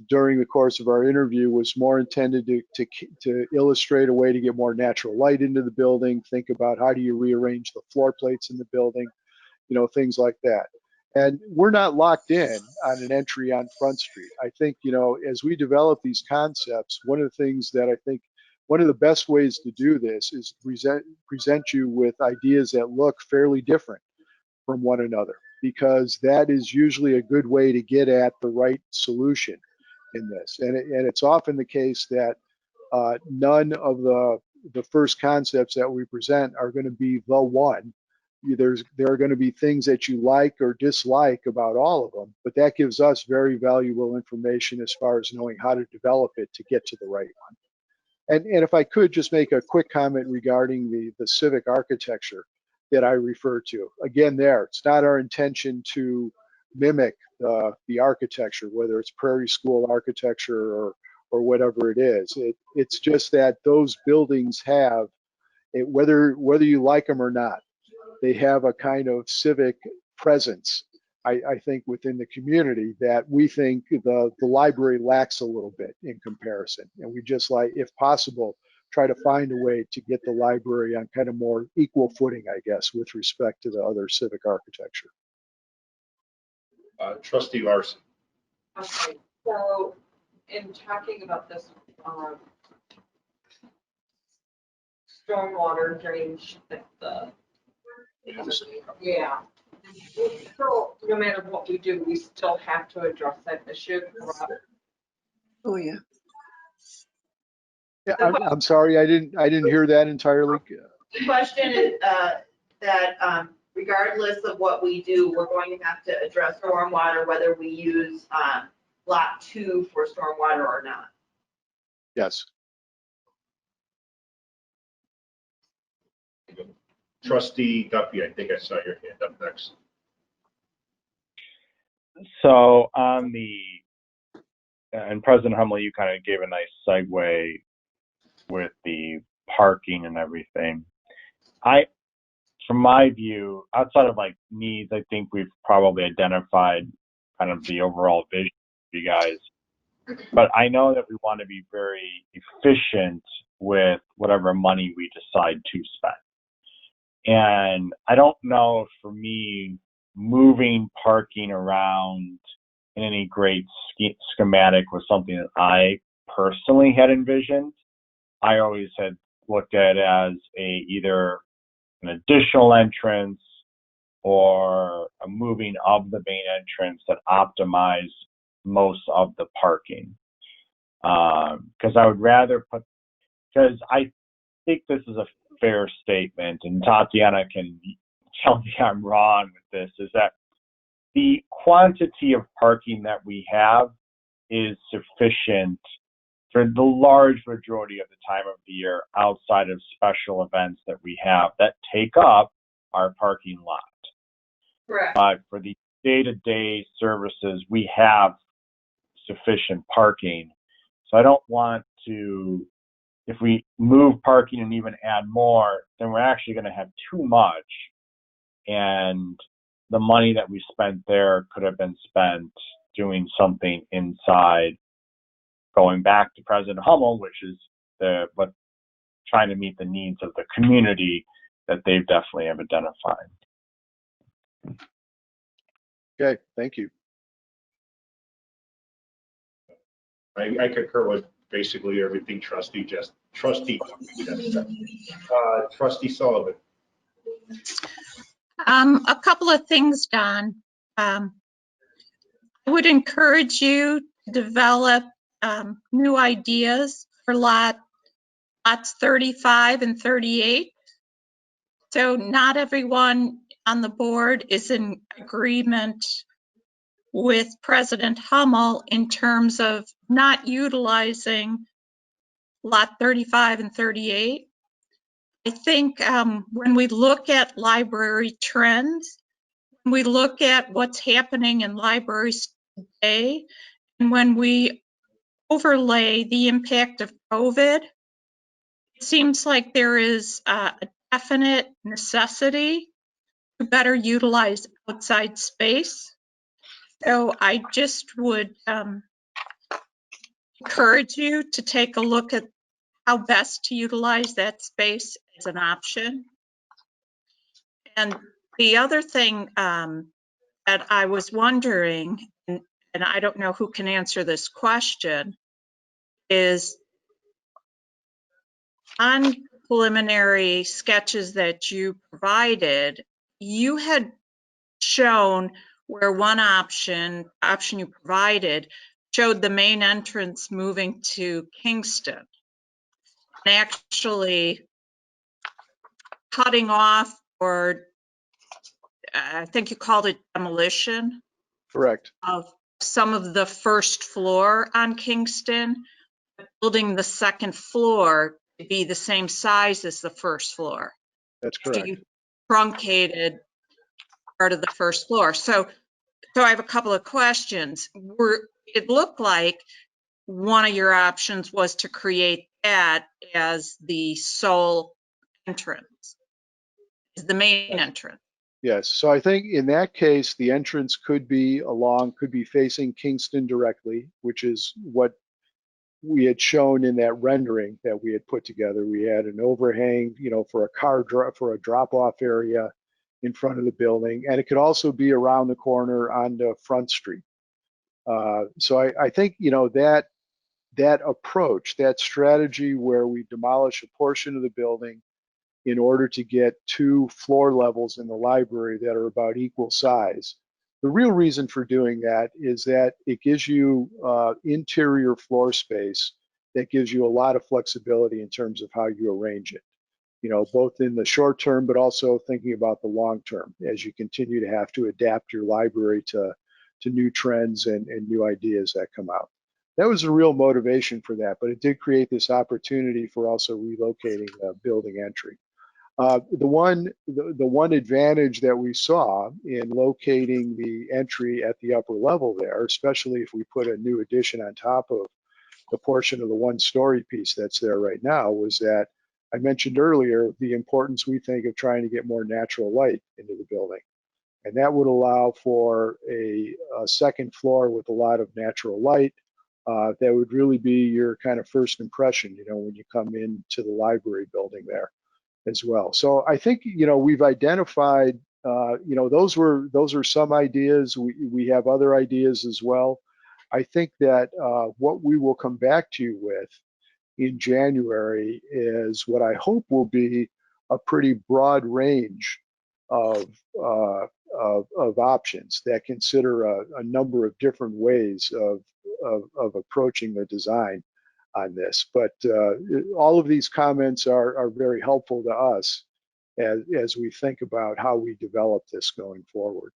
during the course of our interview was more intended to illustrate a way to get more natural light into the building, think about how do you rearrange the floor plates in the building, you know, things like that. And we're not locked in on an entry on Front Street. I think, as we develop these concepts, one of the things that I think one of the best ways to do this is present you with ideas that look fairly different from one another, because that is usually a good way to get at the right solution in this. And it's often the case that none of the first concepts that we present are going to be the one. There are going to be things that you like or dislike about all of them, but that gives us very valuable information as far as knowing how to develop it to get to the right one. And if I could just make a quick comment regarding the civic architecture that I refer to. Again, it's not our intention to mimic the architecture, whether it's Prairie School architecture or whatever it is. It's just that those buildings have, whether you like them or not, they have a kind of civic presence, I think, within the community that we think the library lacks a little bit in comparison. And we just like, if possible, try to find a way to get the library on kind of more equal footing, I guess, with respect to the other civic architecture. Trustee Larson. Okay, so in talking about this stormwater drainage, yeah. So no matter what we do, we still have to address that issue. Oh, yeah. Yeah, I'm sorry, I didn't hear that entirely. The question is that regardless of what we do, we're going to have to address stormwater, whether we use lot 2 for stormwater or not. Yes. Trustee Duffy, I think I saw your hand up next. So on and President Hummel, you kind of gave a nice segue with the parking and everything. From my view, outside of like needs, I think we've probably identified kind of the overall vision for you guys. But I know that we want to be very efficient with whatever money we decide to spend. And I don't know if for me, moving parking around in any great schematic was something that I personally had envisioned. I always had looked at it as either an additional entrance or a moving of the main entrance that optimize most of the parking. Because I would rather because I think this is a fair statement, and Tatiana can tell me I'm wrong with this, is that the quantity of parking that we have is sufficient for the large majority of the time of the year outside of special events that we have that take up our parking lot. Correct. For the day-to-day services, we have sufficient parking. So I don't want to, if we move parking and even add more, then we're actually going to have too much. And the money that we spent there could have been spent doing something inside, going back to President Hummel, which is trying to meet the needs of the community that they've definitely have identified. Okay, thank you. I concur with basically everything Trustee Sullivan. A couple of things, Don. I would encourage you to develop new ideas for lots 35 and 38. So not everyone on the board is in agreement with President Hummel in terms of not utilizing lot 35 and 38. I think when we look at library trends, when we look at what's happening in libraries today, and when we overlay the impact of COVID, it seems like there is a definite necessity to better utilize outside space. So I just would encourage you to take a look at how best to utilize that space as an option. And the other thing that And I was wondering, and I don't know who can answer this question, is on preliminary sketches that you provided, you had shown where one option you provided showed the main entrance moving to Kingston. And actually cutting off, or I think you called it demolition, Correct. of some of the first floor on Kingston, building the second floor to be the same size as the first floor. That's So correct. you truncated part of the first floor. So I have a couple of questions. It looked like one of your options was to create that as the sole entrance, as the main entrance. Yes. So I think in that case, the entrance could be facing Kingston directly, which is what we had shown in that rendering that we had put together. We had an overhang, for a drop-off area in front of the building, and it could also be around the corner onto Front Street. So I think, that approach, that strategy where we demolish a portion of the building in order to get 2 floor levels in the library that are about equal size. The real reason for doing that is that it gives you interior floor space that gives you a lot of flexibility in terms of how you arrange it, both in the short term, but also thinking about the long term as you continue to have to adapt your library to new trends and new ideas that come out. That was a real motivation for that, but it did create this opportunity for also relocating the building entry. The one advantage that we saw in locating the entry at the upper level there, especially if we put a new addition on top of the portion of the 1-story piece that's there right now, was that I mentioned earlier the importance we think of trying to get more natural light into the building. And that would allow for a second floor with a lot of natural light. That would really be your kind of first impression, when you come into the library building there as well. So I think, we've identified, those are some ideas. We have other ideas as well. I think that what we will come back to you with in January is what I hope will be a pretty broad range of options that consider a number of different ways of approaching the design on this. But all of these comments are very helpful to us as we think about how we develop this going forward.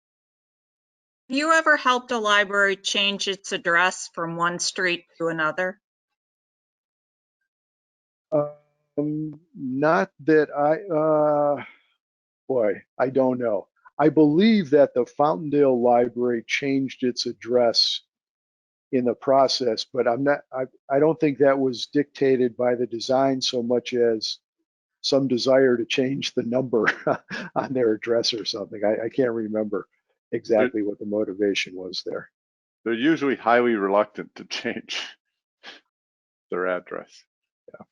Have you ever helped a library change its address from one street to another? Not that I don't know. I believe that the Fountaindale Library changed its address in the process, but I don't think that was dictated by the design so much as some desire to change the number on their address or something. I can't remember exactly what the motivation was there. They're usually highly reluctant to change their address. Yeah.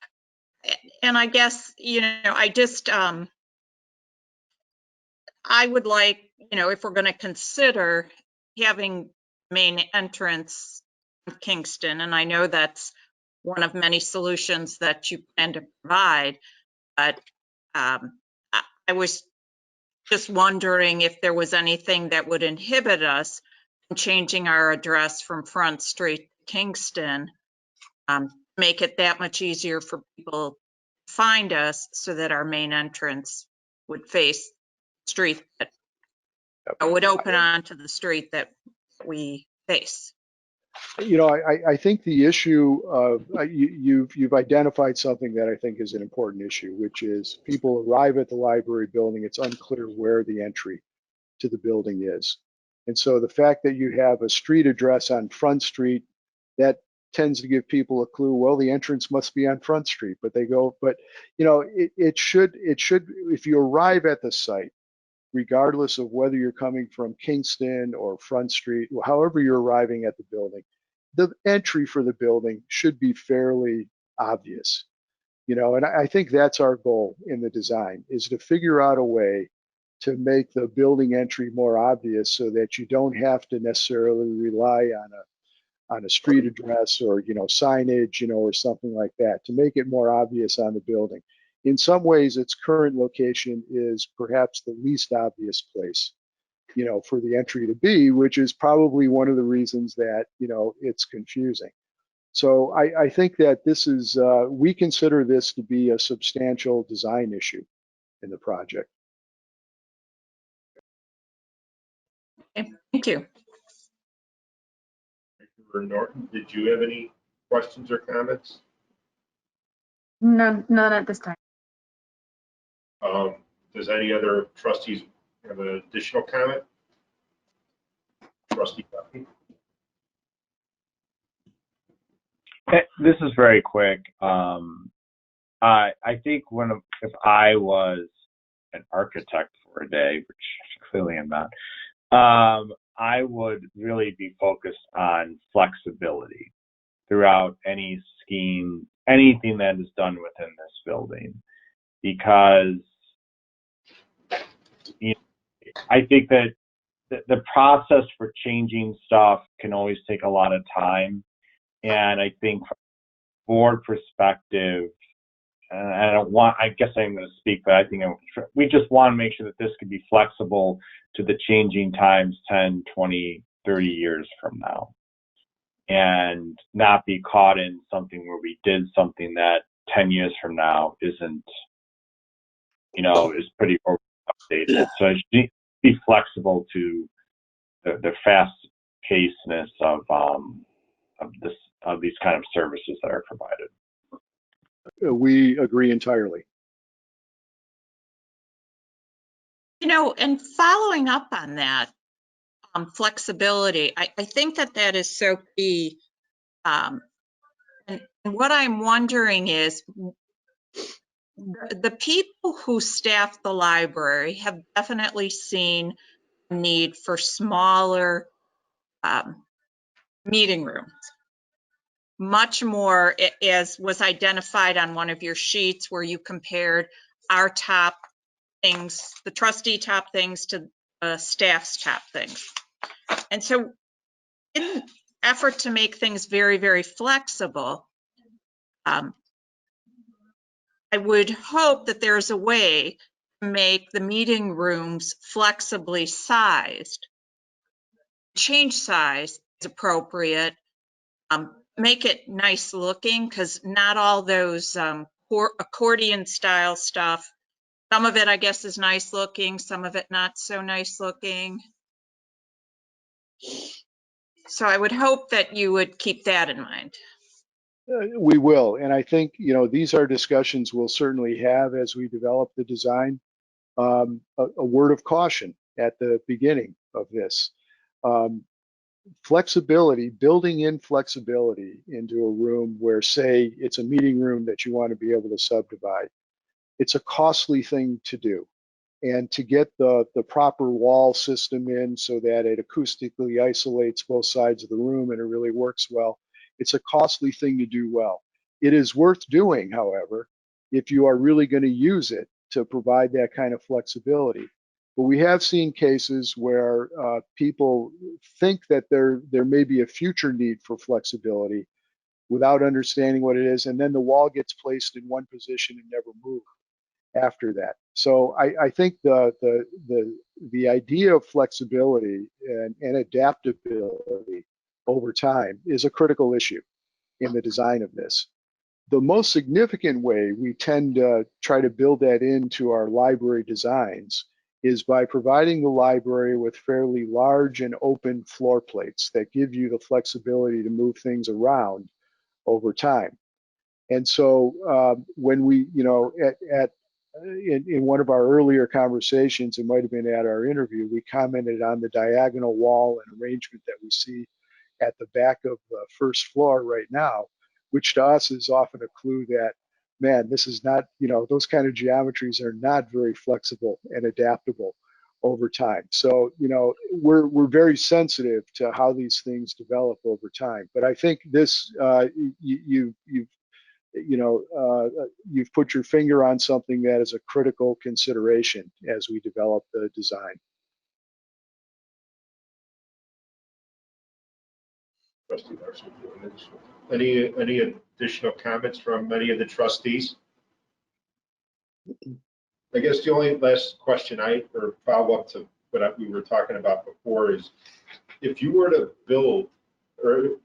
And I guess, I just, I would like, if we're going to consider having main entrance of Kingston, and I know that's one of many solutions that you plan to provide, but I was just wondering if there was anything that would inhibit us from changing our address from Front Street to Kingston, make it that much easier for people to find us so that our main entrance would face the street that would open onto the street that we face. I think the issue of you've identified something that I think is an important issue, which is people arrive at the library building, it's unclear where the entry to the building is. And so the fact that you have a street address on Front Street, that tends to give people a clue, well, the entrance must be on Front Street, but it should, if you arrive at the site, regardless of whether you're coming from Kingston or Front Street, or however you're arriving at the building, the entry for the building should be fairly obvious, and I think that's our goal in the design, is to figure out a way to make the building entry more obvious so that you don't have to necessarily rely on a street address or, signage, or something like that, to make it more obvious on the building. In some ways, its current location is perhaps the least obvious place, for the entry to be, which is probably one of the reasons that, it's confusing. So I think that this is, we consider this to be a substantial design issue in the project. Okay, thank you. Mr. Norton, did you have any questions or comments? None at this time. Does any other trustees have an additional comment? Trustee Duffy? This is very quick. I think if I was an architect for a day, which clearly I'm not, I would really be focused on flexibility throughout any scheme, anything that is done within this building, because I think that the process for changing stuff can always take a lot of time, and I think from a board perspective, I guess I'm going to speak, but I think we just want to make sure that this can be flexible to the changing times 10, 20, 30 years from now, and not be caught in something where we did something that 10 years from now isn't, is pretty outdated. So it should be flexible to the fast pacedness of these kind of services that are provided. We agree entirely. And following up on that, flexibility, I think that is so key. And what I'm wondering is, the people who staff the library have definitely seen a need for smaller meeting rooms. Much more, as was identified on one of your sheets where you compared our top things, the trustee top things, to staff's top things. And so in an effort to make things very, very flexible, I would hope that there's a way to make the meeting rooms flexibly sized. Change size is appropriate. Make it nice looking, because not all those accordion style stuff, some of it I guess is nice looking, some of it not so nice looking. So I would hope that you would keep that in mind. We will, and I think these are discussions we'll certainly have as we develop the design. A word of caution at the beginning of this: flexibility, building in flexibility into a room where, say, it's a meeting room that you want to be able to subdivide. It's a costly thing to do, and to get the proper wall system in so that it acoustically isolates both sides of the room and it really works well. It's a costly thing to do well. It is worth doing, however, if you are really going to use it to provide that kind of flexibility. But we have seen cases where people think that there may be a future need for flexibility without understanding what it is, and then the wall gets placed in one position and never moved after that. So I think the idea of flexibility and adaptability over time is a critical issue in the design of this. The most significant way we tend to try to build that into our library designs is by providing the library with fairly large and open floor plates that give you the flexibility to move things around over time. And so when we, in one of our earlier conversations, it might have been at our interview, we commented on the diagonal wall and arrangement that we see at the back of the first floor right now, which to us is often a clue that, man, this is not, those kind of geometries are not very flexible and adaptable over time. So, we're very sensitive to how these things develop over time. But I think this, you've you've put your finger on something that is a critical consideration as we develop the design. Trustee Larson, any additional comments from any of the trustees? I guess the only last question or follow up to what we were talking about before is, if you were to build or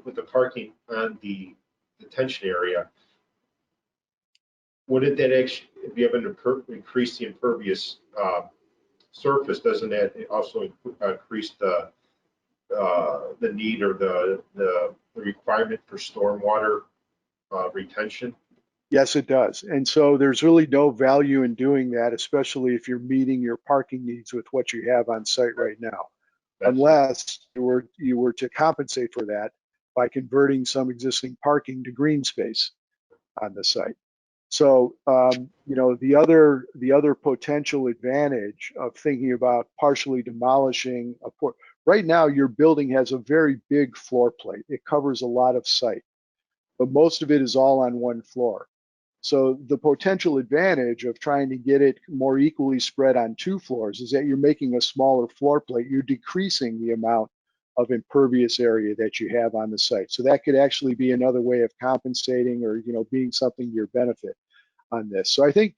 with the parking on the detention area, wouldn't that actually, if you have an increase the impervious surface, doesn't that also increase the need or the requirement for stormwater retention? Yes, it does. And so there's really no value in doing that, especially if you're meeting your parking needs with what you have on site right now, unless you were to compensate for that by converting some existing parking to green space on the site. So, the other potential advantage of thinking about partially demolishing right now, your building has a very big floor plate. It covers a lot of site, but most of it is all on one floor. So the potential advantage of trying to get it more equally spread on 2 floors is that you're making a smaller floor plate. You're decreasing the amount of impervious area that you have on the site. So that could actually be another way of compensating or, being something to your benefit on this. So I think,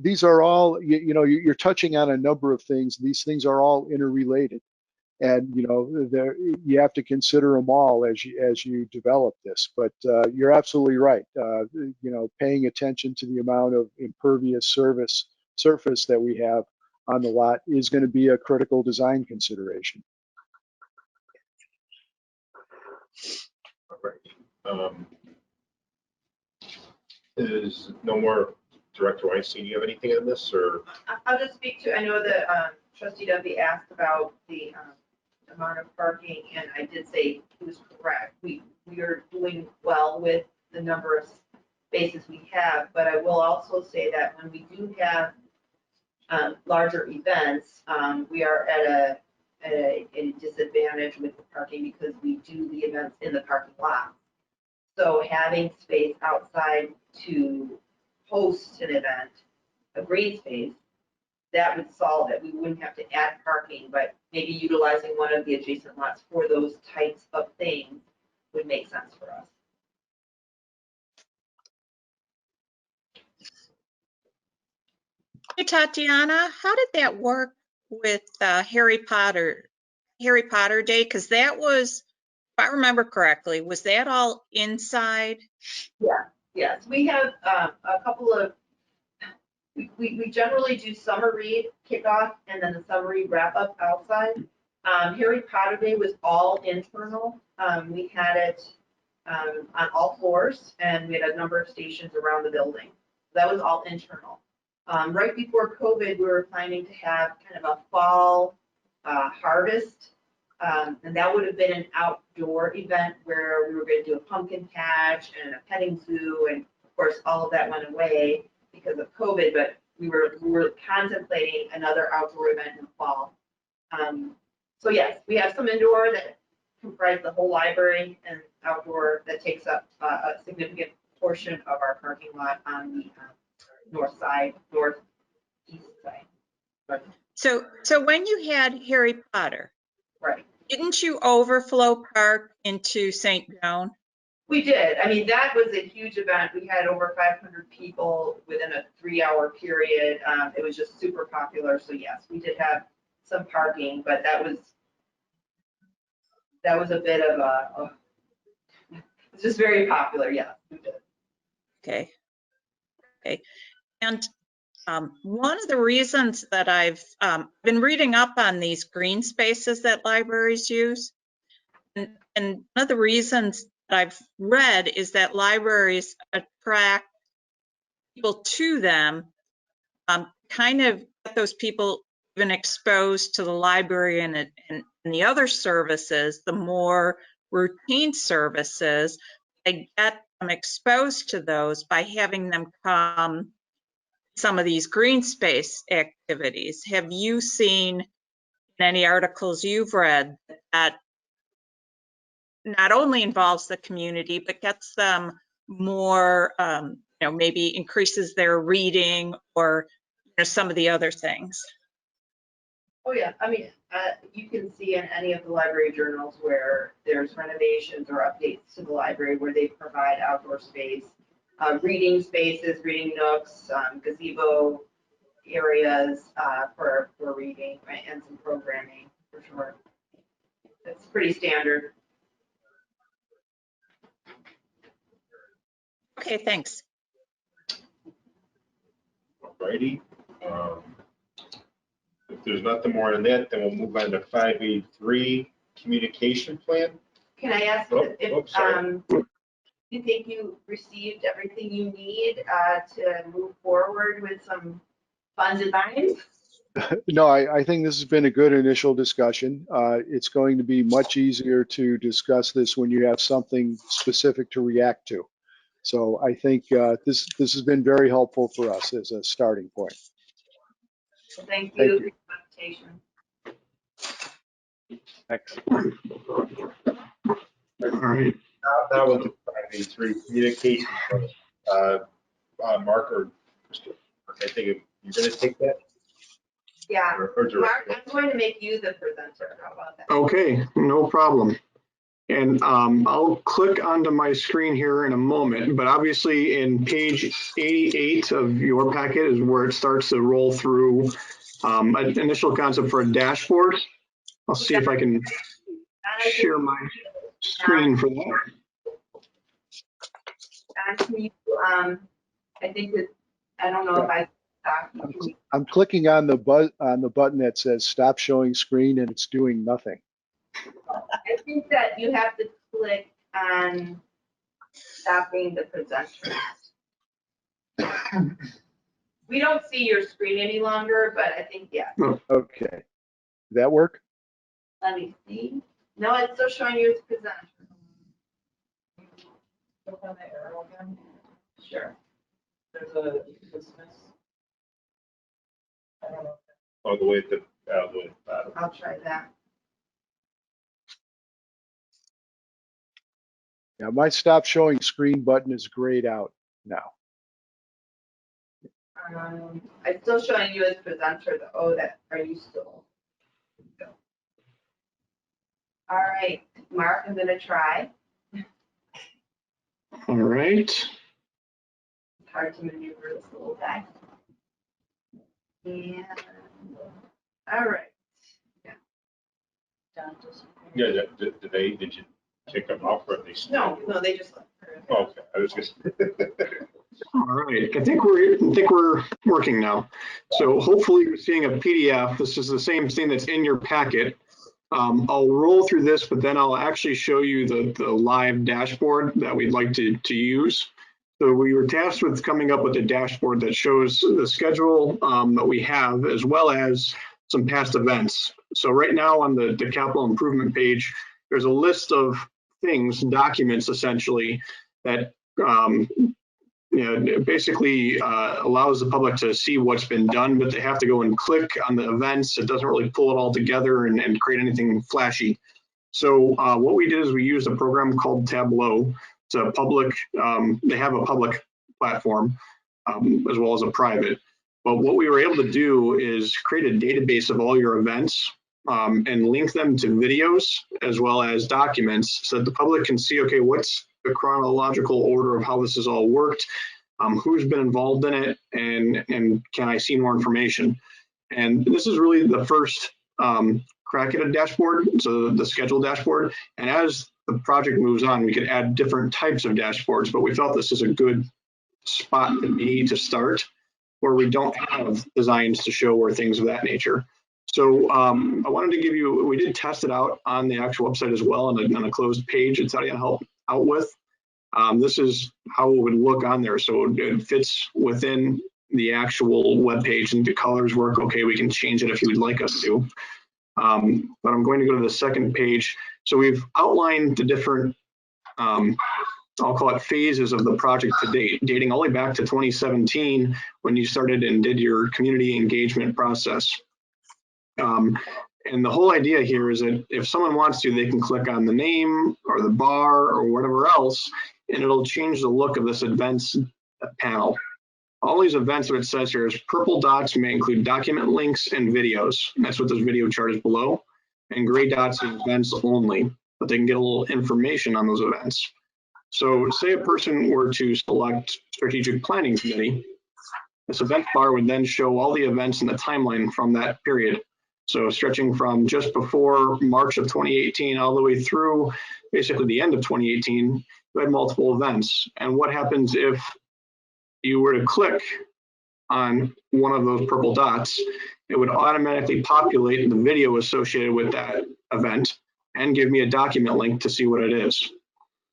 these are all, you're touching on a number of things. These things are all interrelated. And you have to consider them all as you develop this. But you're absolutely right. Paying attention to the amount of impervious surface that we have on the lot is going to be a critical design consideration. All right. Is no more, Director Weinstein, do you have anything on this, or? I'll just speak to, I know that Trustee Dudley asked about the amount of parking, and I did say he was correct. We are doing well with the number of spaces we have, but I will also say that when we do have larger events, we are at a disadvantage with the parking because we do the events in the parking lot. So having space outside to host an event, a green space, that would solve it. We wouldn't have to add parking, but maybe utilizing one of the adjacent lots for those types of things would make sense for us. Hey, Tatiana, how did that work with Harry Potter Day? Because that was, if I remember correctly, was that all inside? Yeah, yes. We have a couple of, we generally do summer read kickoff and then the summer read wrap up outside. Harry Potter Day was all internal. We had it on all floors and we had a number of stations around the building. That was all internal. Right before COVID, we were planning to have kind of a fall harvest. And that would have been an outdoor event where we were going to do a pumpkin patch and a petting zoo. And of course, all of that went away because of COVID, but we were contemplating another outdoor event in the fall. So yes, we have some indoor that comprise the whole library and outdoor that takes up a significant portion of our parking lot on the northeast side. But, So when you had Harry Potter, right. didn't you overflow park into St. Joan? We did. I mean, that was a huge event. We had over 500 people within a 3-hour period. It was just super popular. So yes, we did have some parking, but that was a bit of it's just very popular. Yeah, we did. Okay. And one of the reasons that I've been reading up on these green spaces that libraries use, and one of the reasons that I've read is that libraries attract people to them, kind of get those people even exposed to the library and the other services, the more routine services, they get them exposed to those by having them come some of these green space activities. Have you seen in any articles you've read that not only involves the community, but gets them more, maybe increases their reading or some of the other things. Oh, yeah. I mean, you can see in any of the library journals where there's renovations or updates to the library where they provide outdoor space, reading spaces, reading nooks, gazebo areas for reading, right, and some programming for sure. That's pretty standard. Okay, thanks. Alrighty. If there's nothing more than that, then we'll move on to 5A3 communication plan. Can I ask sorry. you think you received everything you need to move forward with some fun designs? No, I think this has been a good initial discussion. It's going to be much easier to discuss this when you have something specific to react to. So I think this has been very helpful for us as a starting point. Well, thank you Thank for you. your presentation. Thanks. All right. That was 5A3 communication plan. Mark or Mr. I think you're going to take that? Yeah, Or Mark, I'm going to make you the presenter. How about that? Okay, no problem. And I'll click onto my screen here in a moment, but obviously in page 88 of your packet is where it starts to roll through an initial concept for a dashboard. I'll see if I can share my screen for that. Can you, I think that, I don't know if I stopped. I'm clicking on the button that says stop showing screen, and it's doing nothing. I think that you have to click on stopping the presenter. We don't see your screen any longer, but I think, yeah. Okay. Did that work? Let me see. No, it's still showing you as presenter. Click on the arrow again. Sure. There's a dismiss. I don't know. All the way at the bottom. I'll try that. Yeah, my stop showing screen button is grayed out now. I'm still showing you as presenter. Are you still? All right, Mark, I'm gonna try. All right. It's hard to maneuver this little guy. And, all right. Yeah, did you take them off or they? No, they just left. Oh, okay, I was just. All right, I think we're working now. So hopefully you're seeing a PDF. This is the same thing that's in your packet. I'll roll through this, but then I'll actually show you the live dashboard that we'd like to use. So we were tasked with coming up with a dashboard that shows the schedule that we have, as well as some past events. So right now on the capital improvement page, there's a list of things, documents essentially, that basically allows the public to see what's been done, but they have to go and click on the events. It doesn't really pull it all together and create anything flashy. So what we did is we used a program called Tableau. It's a public, they have a public platform as well as a private. But what we were able to do is create a database of all your events and link them to videos as well as documents so that the public can see, okay, what's the chronological order of how this has all worked, who's been involved in it, and can I see more information? And this is really the first crack at a dashboard, so the schedule dashboard. And as the project moves on, we could add different types of dashboards, but we felt this is a good spot to be to start, where we don't have designs to show or things of that nature. So I wanted to give you, we did test it out on the actual website as well on a closed page. It's how you help out with. This is how it would look on there. So it fits within the actual web page and the colors work. Okay, we can change it if you would like us to. But I'm going to go to the second page. So we've outlined the different, I'll call it phases of the project to date, dating all the way back to 2017 when you started and did your community engagement process. And the whole idea here is that if someone wants to, they can click on the name or the bar or whatever else, and it'll change the look of this events panel. All these events, what it says here is purple dots may include document links and videos. That's what this video chart is below. And gray dots are events only, but they can get a little information on those events. So say a person were to select strategic planning committee, this event bar would then show all the events in the timeline from that period. So stretching from just before March of 2018 all the way through basically the end of 2018, you had multiple events. And what happens if you were to click on one of those purple dots, it would automatically populate the video associated with that event and give me a document link to see what it is.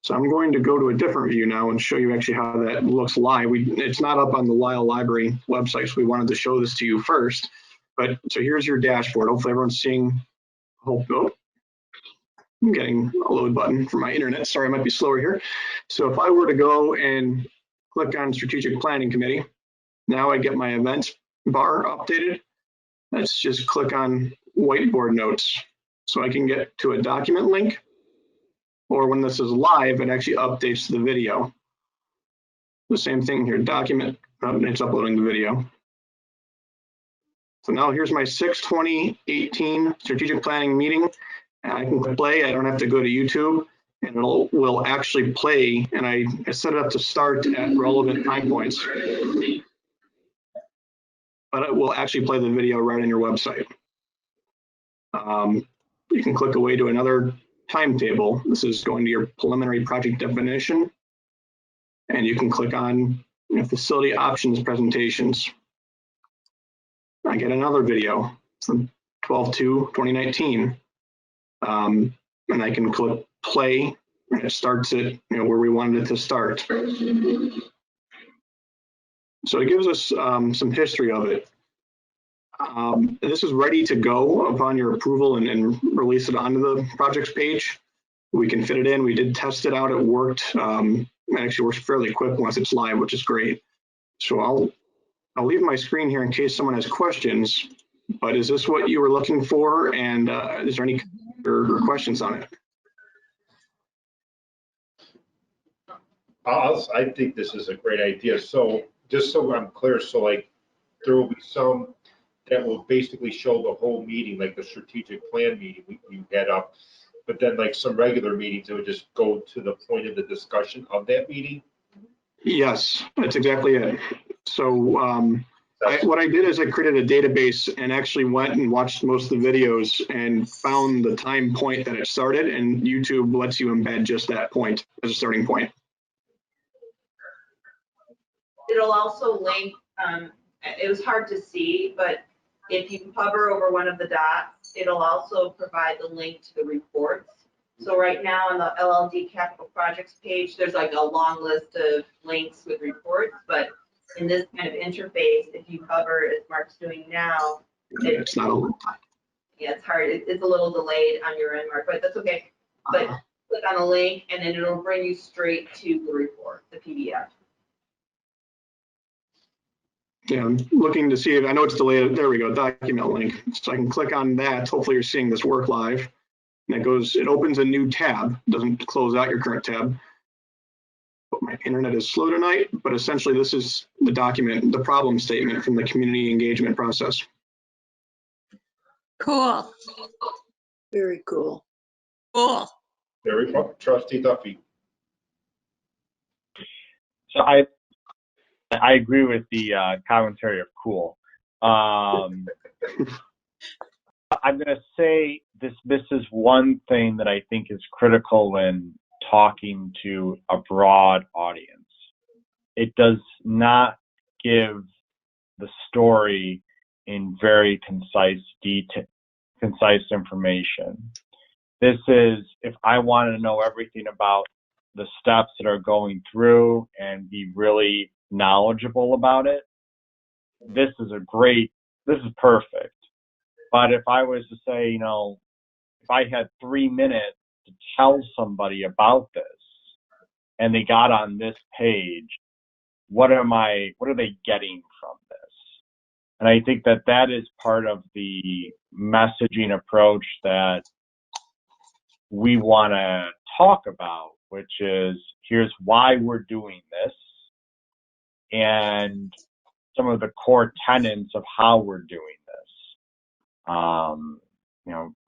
So I'm going to go to a different view now and show you actually how that looks live. It's not up on the Lisle Library website, so we wanted to show this to you first. But so here's your dashboard. Hopefully everyone's seeing. Oh, I'm getting a load button for my internet. Sorry, I might be slower here. So if I were to go and click on Strategic Planning Committee, now I get my events bar updated. Let's just click on whiteboard notes so I can get to a document link, or when this is live, it actually updates the video. The same thing here, document, it's uploading the video. So now here's my 6/20/18 strategic planning meeting. And I can play, I don't have to go to YouTube, and it will actually play, and I set it up to start at relevant time points. But it will actually play the video right on your website. You can click away to another timetable. This is going to your preliminary project definition. And you can click on facility options presentations. I get another video from 12/2/2019. And I can click play, and it starts it where we wanted it to start. So it gives us some history of it. This is ready to go upon your approval and release it onto the projects page. We can fit it in. We did test it out. It worked. It actually works fairly quick once it's live, which is great. So I'll leave my screen here in case someone has questions. But is this what you were looking for? And is there any questions on it? I think this is a great idea. So just so I'm clear, so like there will be some that will basically show the whole meeting, like the strategic plan meeting we had up, but then like some regular meetings, it would just go to the point of the discussion of that meeting. Yes, that's exactly it. So what I did is I created a database and actually went and watched most of the videos and found the time point that it started, and YouTube lets you embed just that point as a starting point. It'll also link, it was hard to see, but if you hover over one of the dots, it'll also provide the link to the reports. So right now on the LLD capital projects page, there's like a long list of links with reports, but in this kind of interface, if you hover, as Mark's doing now, It's not a yeah, it's hard. It's a little delayed on your end, Mark, but that's okay. But click on a link and then it'll bring you straight to the report, the PDF. Yeah, I'm looking to see if I know it's delayed. There we go, document link. So I can click on that. Hopefully you're seeing this work live. And it opens a new tab, doesn't close out your current tab. But my internet is slow tonight, but essentially this is the document, the problem statement from the community engagement process. Cool, Very cool. cool. There we go. Trustee Duffy. So I agree with the commentary of cool. I'm going to say this is one thing that I think is critical when talking to a broad audience. It does not give the story in very concise information. This is, if I wanted to know everything about the steps that are going through and be really knowledgeable about it, this is perfect. But if I was to say, if I had 3 minutes to tell somebody about this and they got on this page, what are they getting from this? And I think that that is part of the messaging approach that we want to talk about, which is here's why we're doing this and some of the core tenets of how we're doing this.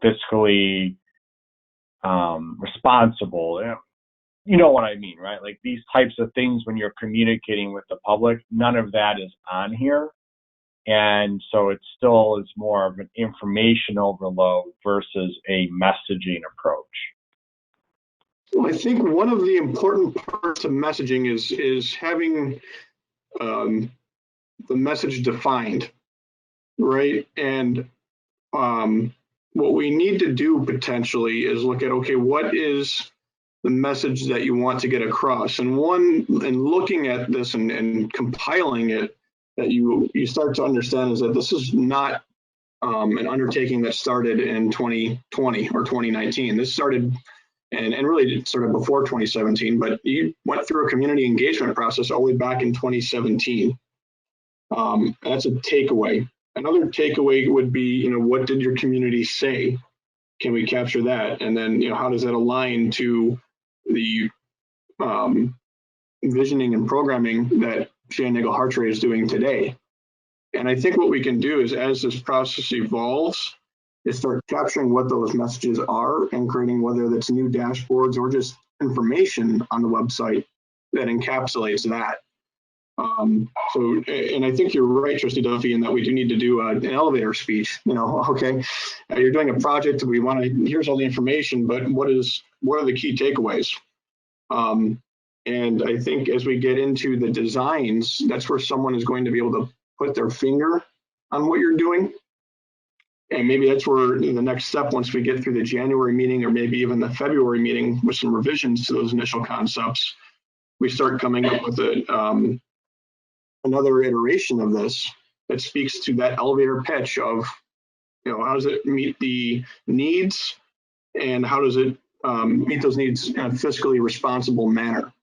Fiscally responsible. You know what I mean, right? Like these types of things when you're communicating with the public, none of that is on here. And so it still is more of an information overload versus a messaging approach. Well, I think one of the important parts of messaging is having the message defined, right? And what we need to do potentially is look at, okay, what is the message that you want to get across? And looking at this and compiling it, that you start to understand is that this is not an undertaking that started in 2020 or 2019. This started and really it started before 2017, but you went through a community engagement process all the way back in 2017. That's a takeaway. Another takeaway would be, what did your community say? Can we capture that? And then, how does that align to the visioning and programming that Cheyenne-Nagle-Hartree is doing today? And I think what we can do is, as this process evolves, is start capturing what those messages are and creating, whether that's new dashboards or just information on the website that encapsulates that. And I think you're right, Trustee Duffy, in that we do need to do an elevator speech. Okay, you're doing a project, we want to, here's all the information, but what are the key takeaways? And I think as we get into the designs, that's where someone is going to be able to put their finger on what you're doing. And maybe that's where the next step, once we get through the January meeting or maybe even the February meeting with some revisions to those initial concepts, we start coming up with another iteration of this that speaks to that elevator pitch of, how does it meet the needs and how does it meet those needs in a fiscally responsible manner?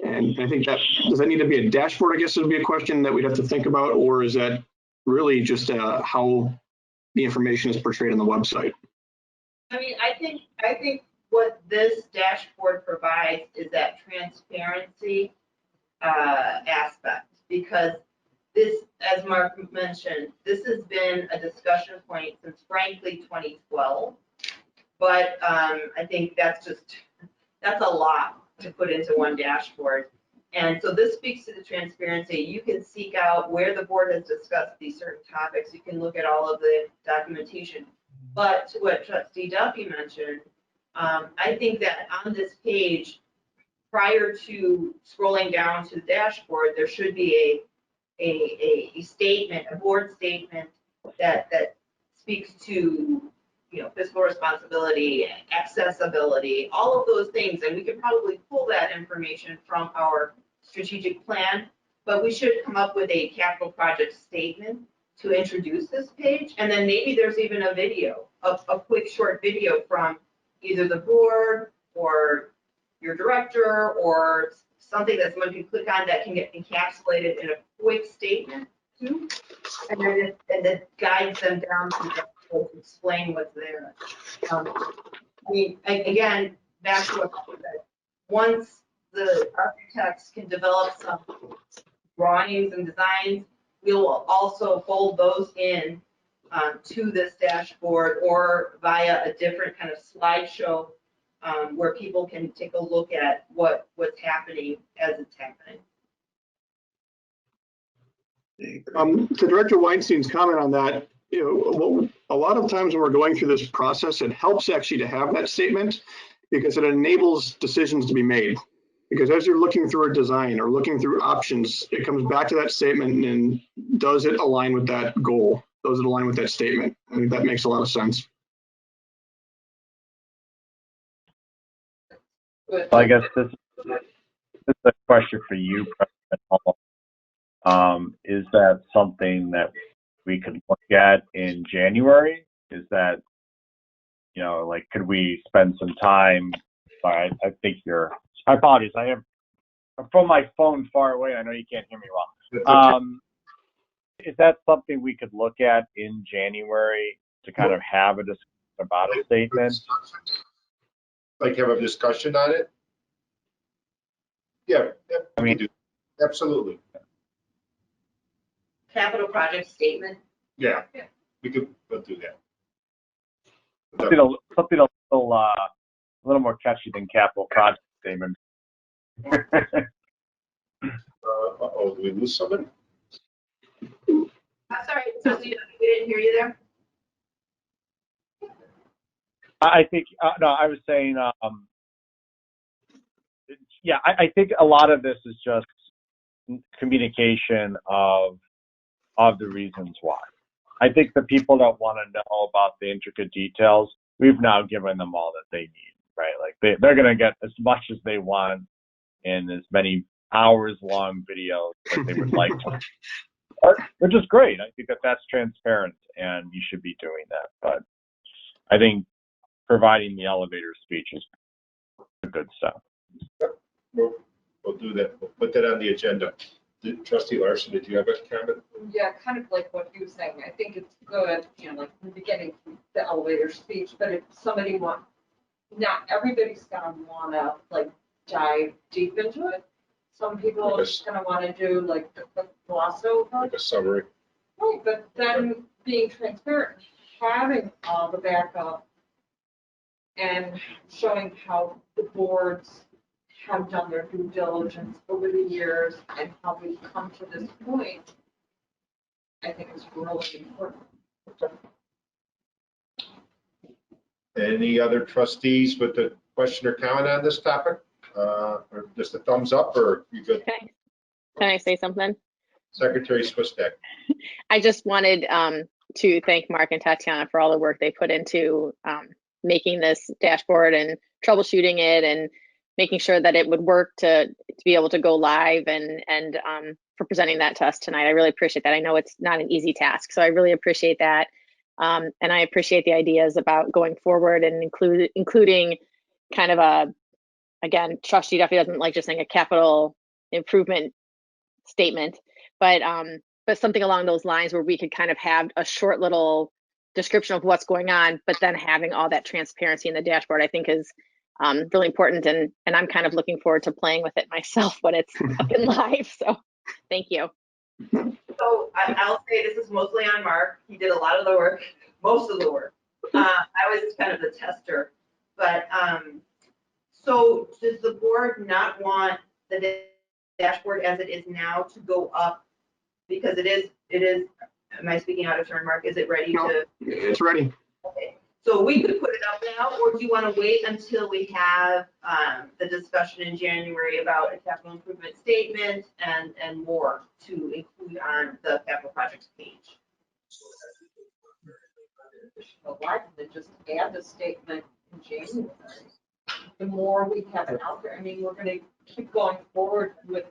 And I think does that need to be a dashboard, I guess would be a question that we'd have to think about, or is that really just how the information is portrayed on the website? I mean, I think what this dashboard provides is that transparency aspect, because this, as Mark mentioned, this has been a discussion point since frankly 2012. But I think that's a lot to put into one dashboard. And so this speaks to the transparency. You can seek out where the board has discussed these certain topics. You can look at all of the documentation. But to what Trustee Duffy mentioned, I think that on this page, prior to scrolling down to the dashboard, there should be a statement, a board statement that speaks to fiscal responsibility, accessibility, all of those things. And we could probably pull that information from our strategic plan, but we should come up with a capital project statement to introduce this page. And then maybe there's even a video, a quick short video from either the board or your director or something that someone can click on that can get encapsulated in a quick statement too. And then it guides them down to explain what's there. I mean, again, back to what I said, once the architects can develop some drawings and designs, we will also fold those in to this dashboard or via a different kind of slideshow where people can take a look at what's happening as it's happening. To Director Weinstein's comment on that, a lot of times when we're going through this process, it helps actually to have that statement because it enables decisions to be made. Because as you're looking through a design or looking through options, it comes back to that statement and does it align with that goal? Does it align with that statement? I think that makes a lot of sense. Well, I guess this is a question for you, President Hall. Is that something that we could look at in January? Is that, could we spend some time? I think I apologize. I'm from my phone far away. I know you can't hear me well. Is that something we could look at in January to kind of have a discussion about a statement? Like have a discussion on it? Yeah, I we mean- can do. Absolutely. Capital project statement. Yeah, we could, we'll do that. Something a little more catchy than capital project statement. Uh-oh, did we lose somebody? I'm sorry, Trustee, we didn't hear you there. I think, no, I was saying, yeah, I think a lot of this is just communication of the reasons why. I think the people that want to know about the intricate details, we've now given them all that they need, right? Like they're going to get as much as they want in as many hours long videos that they would like to, which is great. I think that that's transparent and you should be doing that. But I think providing the elevator speech is a good step. We'll do that. We'll put that on the agenda. Trustee Larson, did you have a comment? Yeah, kind of like what he was saying. I think it's good, like in the beginning, the elevator speech, but if somebody not everybody's gonna wanna like dive deep into it. Some people are just gonna wanna do like the quick gloss over. Like a summary? Right, but then being transparent, having all the backup and showing how the boards have done their due diligence over the years and how we've come to this point, I think is really important. Any other trustees with a question or comment on this topic? Or just a thumbs up, or you good? Okay. Can I say something? Secretary Swistak. I just wanted to thank Mark and Tatiana for all the work they put into making this dashboard and troubleshooting it and making sure that it would work to be able to go live and for presenting that to us tonight. I really appreciate that. I know it's not an easy task, so I really appreciate that. And I appreciate the ideas about going forward and including kind of again, Trustee Duffy doesn't like just saying a capital improvement statement, but something along those lines where we could kind of have a short little description of what's going on, but then having all that transparency in the dashboard, I think is really important. And I'm kind of looking forward to playing with it myself when it's up and live. So thank you. So I'll say this is mostly on Mark. He did a lot of the work, most of the work. I was kind of the tester, but so does the board not want the dashboard as it is now to go up? Because it is, am I speaking out of turn, Mark? Is it ready to? It's ready. Okay, so we could put it up now, or do you want to wait until we have the discussion in January about a capital improvement statement and more to include on the capital projects page? Why didn't they just add the statement in January? The more we have it out there, I mean, we're gonna keep going forward with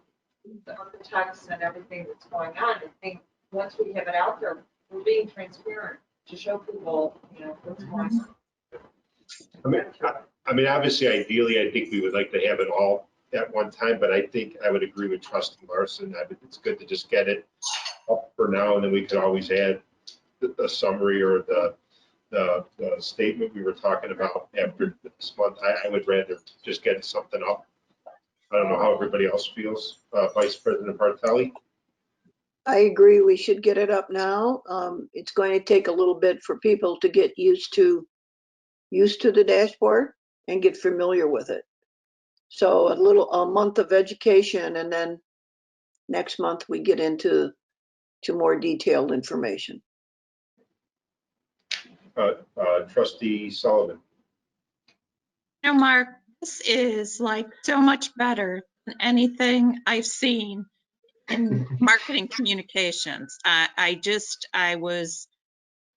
the architects and everything that's going on. I think once we have it out there, we're being transparent to show people, what's going on. I mean, obviously, ideally, I think we would like to have it all at one time, but I think I would agree with Trustee Larson. It's good to just get it up for now, and then we could always add the summary or the statement we were talking about after this month. I would rather just get something up. I don't know how everybody else feels. Vice President Bartelli? I agree, we should get it up now. It's going to take a little bit for people to get used to the dashboard and get familiar with it. So a month of education, and then next month we get into more detailed information. Trustee Sullivan? Mark, this is like so much better than anything I've seen in marketing communications. I was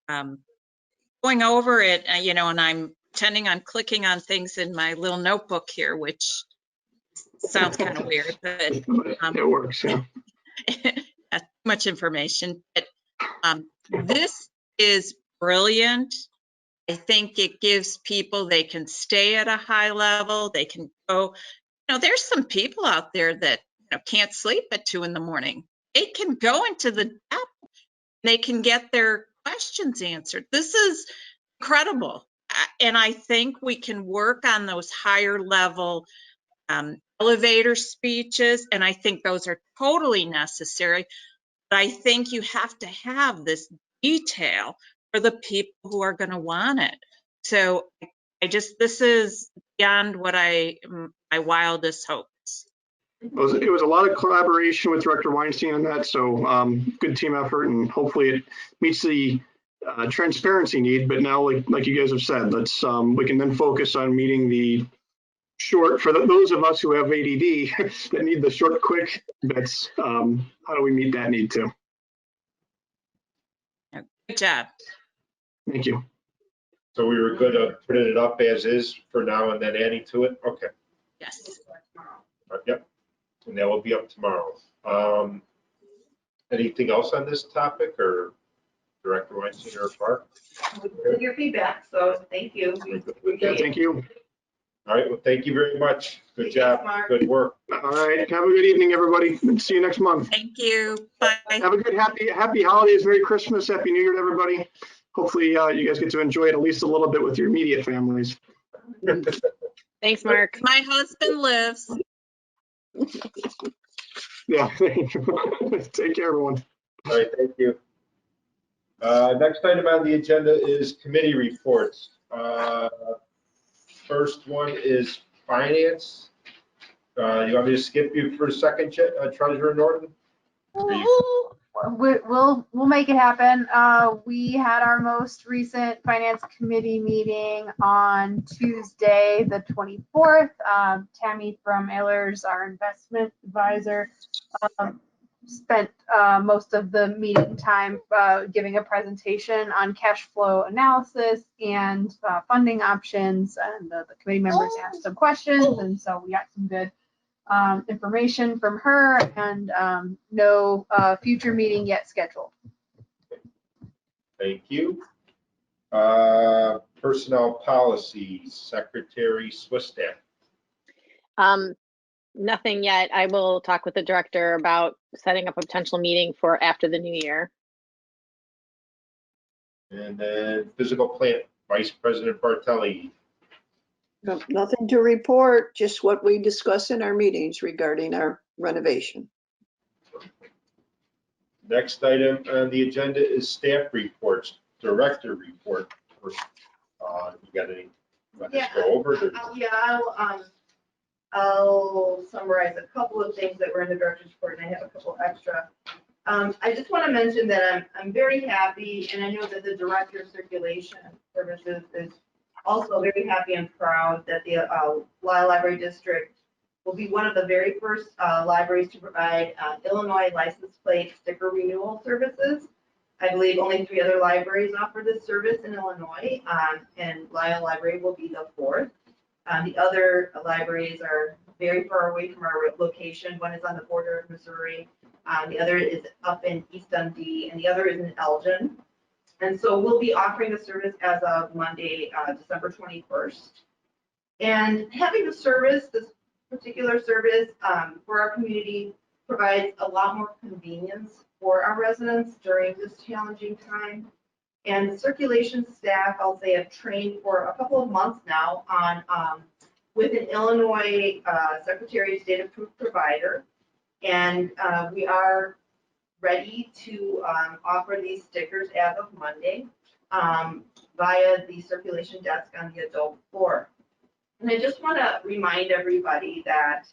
going over it, and I'm intending on clicking on things in my little notebook here, which sounds kind of weird, but It works, yeah. that's too much information. But this is brilliant. I think it gives people, they can stay at a high level. They can go, there's some people out there that can't sleep at 2 a.m. They can go into the app They can get their questions answered. This is incredible. And I think we can work on those higher level elevator speeches, and I think those are totally necessary. But I think you have to have this detail for the people who are going to want it. So this is beyond what my wildest hopes. It was a lot of collaboration with Director Weinstein on that, so good team effort, and hopefully it meets the transparency need. But now, like you guys have said, let's we can then focus on meeting the short, for those of us who have ADD that need the short, quick bits. How do we meet that need too? Good job. Thank you. So we were good at putting it up as is for now and then adding to it? Okay. Yes. Yep. And that will be up tomorrow. Anything else on this topic, or Director Weinstein or Clark? With your feedback, so thank you. Yeah, thank you. All right, well, thank you very much. Good job, good work. All right, have a good evening, everybody. See you next month. Thank you. Bye. Have a good, happy holidays, Merry Christmas, Happy New Year to everybody. Hopefully you guys get to enjoy it at least a little bit with your immediate families. Thanks, Mark. My husband lives. Yeah, take care, everyone. All right, thank you. Next item on the agenda is committee reports. First one is finance. You want me to skip you for a second, Treasurer Norton? We'll make it happen. We had our most recent finance committee meeting on Tuesday, the 24th. Tammy from Ehlers, our investment advisor, spent most of the meeting time giving a presentation on cash flow analysis and funding options, and the committee members asked some questions, and so we got some good information from her, and no future meeting yet scheduled. Thank you. Personnel policies, Secretary Swistat. Nothing yet. I will talk with the director about setting up a potential meeting for after the new year. And then physical plant, Vice President Bartelli. No, nothing to report, just what we discuss in our meetings regarding our renovation. Next item on the agenda is staff reports, director report. You got any? Yeah. Go over it? Yeah, I'll summarize a couple of things that were in the director's report, and I have a couple extra. I just want to mention that I'm very happy, and I know that the Director of Circulation Services is also very happy and proud that the Lisle Library District will be one of the very first libraries to provide Illinois license plate sticker renewal services. I believe only 3 other libraries offer this service in Illinois, and Lisle Library will be the 4th. The other libraries are very far away from our location. One is on the border of Missouri. The other is up in East Dundee, and the other is in Elgin. And so we'll be offering the service as of Monday, December 21st. And having the service, this particular service for our community, provides a lot more convenience for our residents during this challenging time. And the circulation staff, I'll say, have trained for a couple of months now on with an Illinois Secretary of State approved provider. And we are ready to offer these stickers as of Monday via the circulation desk on the adult floor. And I just want to remind everybody that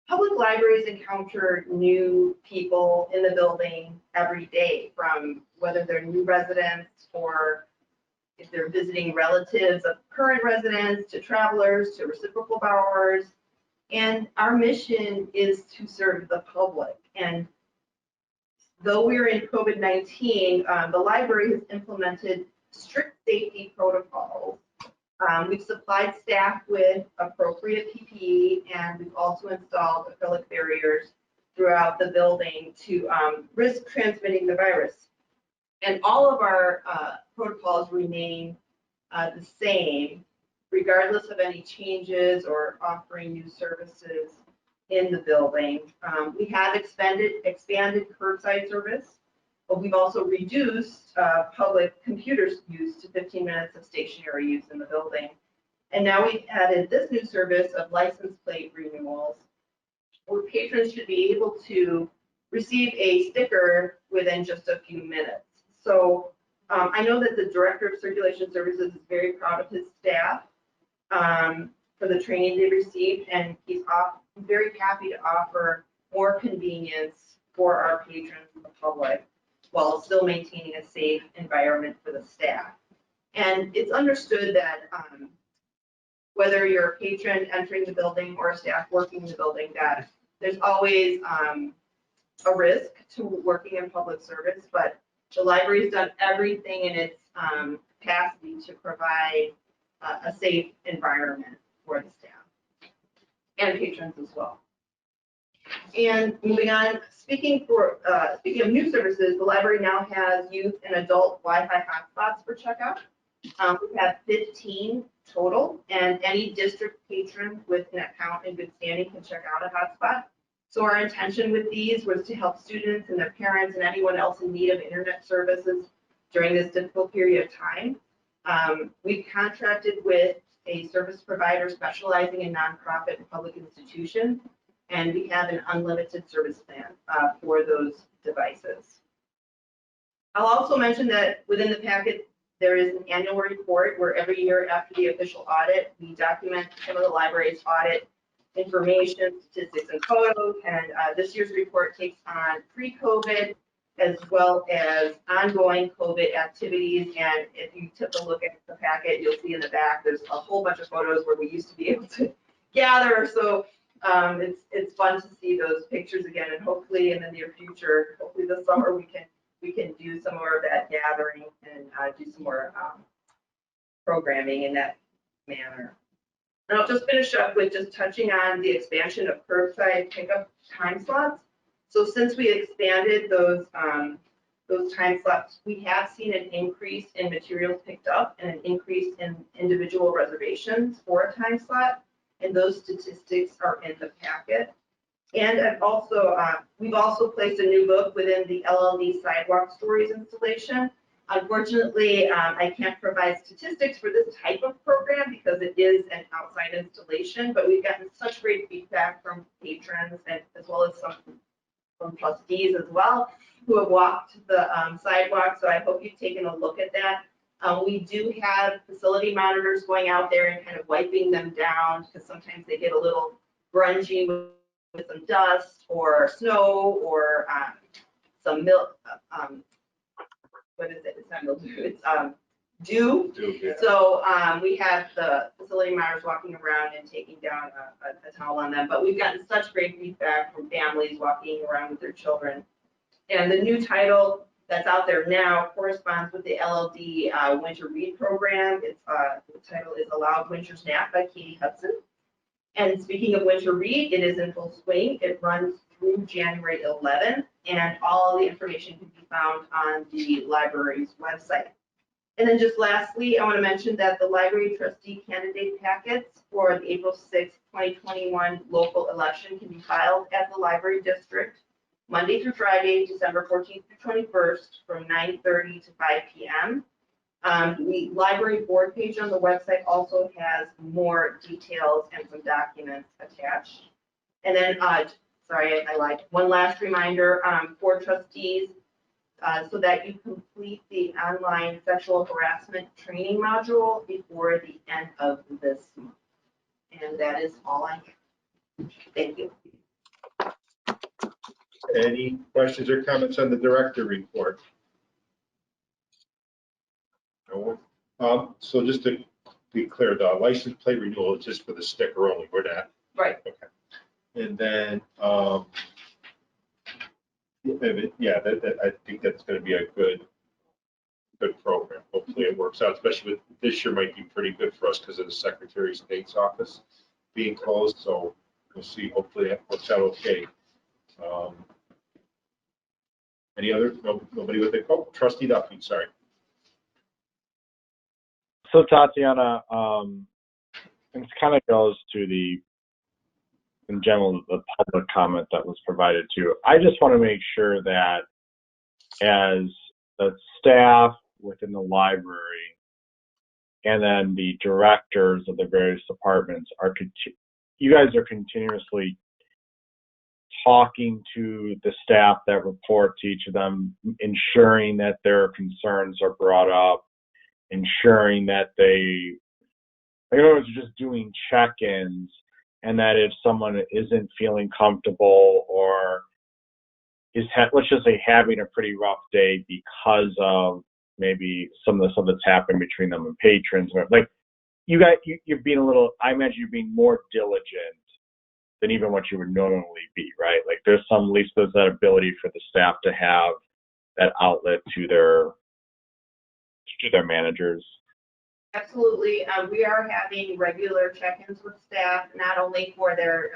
public libraries encounter new people in the building every day, from whether they're new residents or if they're visiting relatives of current residents, to travelers, to reciprocal borrowers. And our mission is to serve the public. And though we're in COVID-19, the library has implemented strict safety protocols. We've supplied staff with appropriate PPE, and we've also installed acrylic barriers throughout the building to risk transmitting the virus. And all of our protocols remain the same, regardless of any changes or offering new services. in the building. We have expanded curbside service, but we've also reduced public computers use to 15 minutes of stationary use in the building. And now we've added this new service of license plate renewals, where patrons should be able to receive a sticker within just a few minutes. So I know that the Director of Circulation Services is very proud of his staff for the training they received, and he's very happy to offer more convenience for our patrons and the public while still maintaining a safe environment for the staff. And it's understood that whether you're a patron entering the building or a staff working in the building, that there's always a risk to working in public service, but the library's done everything in its capacity to provide a safe environment for the staff and patrons as well. And moving on, speaking of new services, the library now has youth and adult Wi-Fi hotspots for checkout. We have 15 total, and any district patron with an account in good standing can check out a hotspot. So our intention with these was to help students and their parents and anyone else in need of internet services during this difficult period of time. We've contracted with a service provider specializing in nonprofit and public institutions, and we have an unlimited service plan for those devices. I'll also mention that within the packet, there is an annual report where every year after the official audit, we document some of the library's audit information, statistics, and photos. And this year's report takes on pre-COVID as well as ongoing COVID activities. And if you took a look at the packet, you'll see in the back, there's a whole bunch of photos where we used to be able to gather. So it's fun to see those pictures again, and hopefully in the near future, hopefully this summer, we can do some more of that gathering and do some more programming in that manner. And I'll just finish up with just touching on the expansion of curbside pickup time slots. So since we expanded those time slots, we have seen an increase in materials picked up and an increase in individual reservations for a time slot. And those statistics are in the packet. And I've also, we've also placed a new book within the LLD Sidewalk Stories installation. Unfortunately, I can't provide statistics for this type of program because it is an outside installation, but we've gotten such great feedback from patrons and as well as some from trustees as well who have walked the sidewalk. So I hope you've taken a look at that. We do have facility monitors going out there and kind of wiping them down because sometimes they get a little grungy with some dust or snow or some milk. What is it? It's not mildew. It's dew. Yeah. So we have the facility monitors walking around and taking down a towel on them. But we've gotten such great feedback from families walking around with their children. And the new title that's out there now corresponds with the LLD Winter Read program. It's the title is A Loud Winter's Nap by Katie Hudson. And speaking of Winter Read, it is in full swing. It runs through January 11th, and all the information can be found on the library's website. And then just lastly, I want to mention that the library trustee candidate packets for the April 6th, 2021 local election can be filed at the library district Monday through Friday, December 14th through 21st from 9:30 to 5 p.m. The library board page on the website also has more details and some documents attached. And then, sorry, I lied. One last reminder for trustees, so that you complete the online sexual harassment training module before the end of this month. And that is all I have. Thank you. Any questions or comments on the director report? No. So just to be clear, the license plate renewal is just for the sticker only. We're not. Right. Okay. And then, yeah, I think that's going to be a good program. Hopefully it works out, especially with this year might be pretty good for us because of the Secretary of State's office being closed. So we'll see. Hopefully it works out okay. Any other? Nobody with it? Oh, Trustee Duffy, sorry. So Tatiana, this kind of goes to the in general, the public comment that was provided too. I just want to make sure that as the staff within the library and then the directors of the various departments you guys are continuously talking to the staff that report to each of them, ensuring that their concerns are brought up, ensuring that just doing check-ins, and that if someone isn't feeling comfortable or is, let's just say, having a pretty rough day because of maybe some of the stuff that's happened between them and patrons, like you're being a little, I imagine you're being more diligent than even what you would normally be, right? Like there's at least there's that ability for the staff to have that outlet to their managers. Absolutely. We are having regular check-ins with staff, not only for their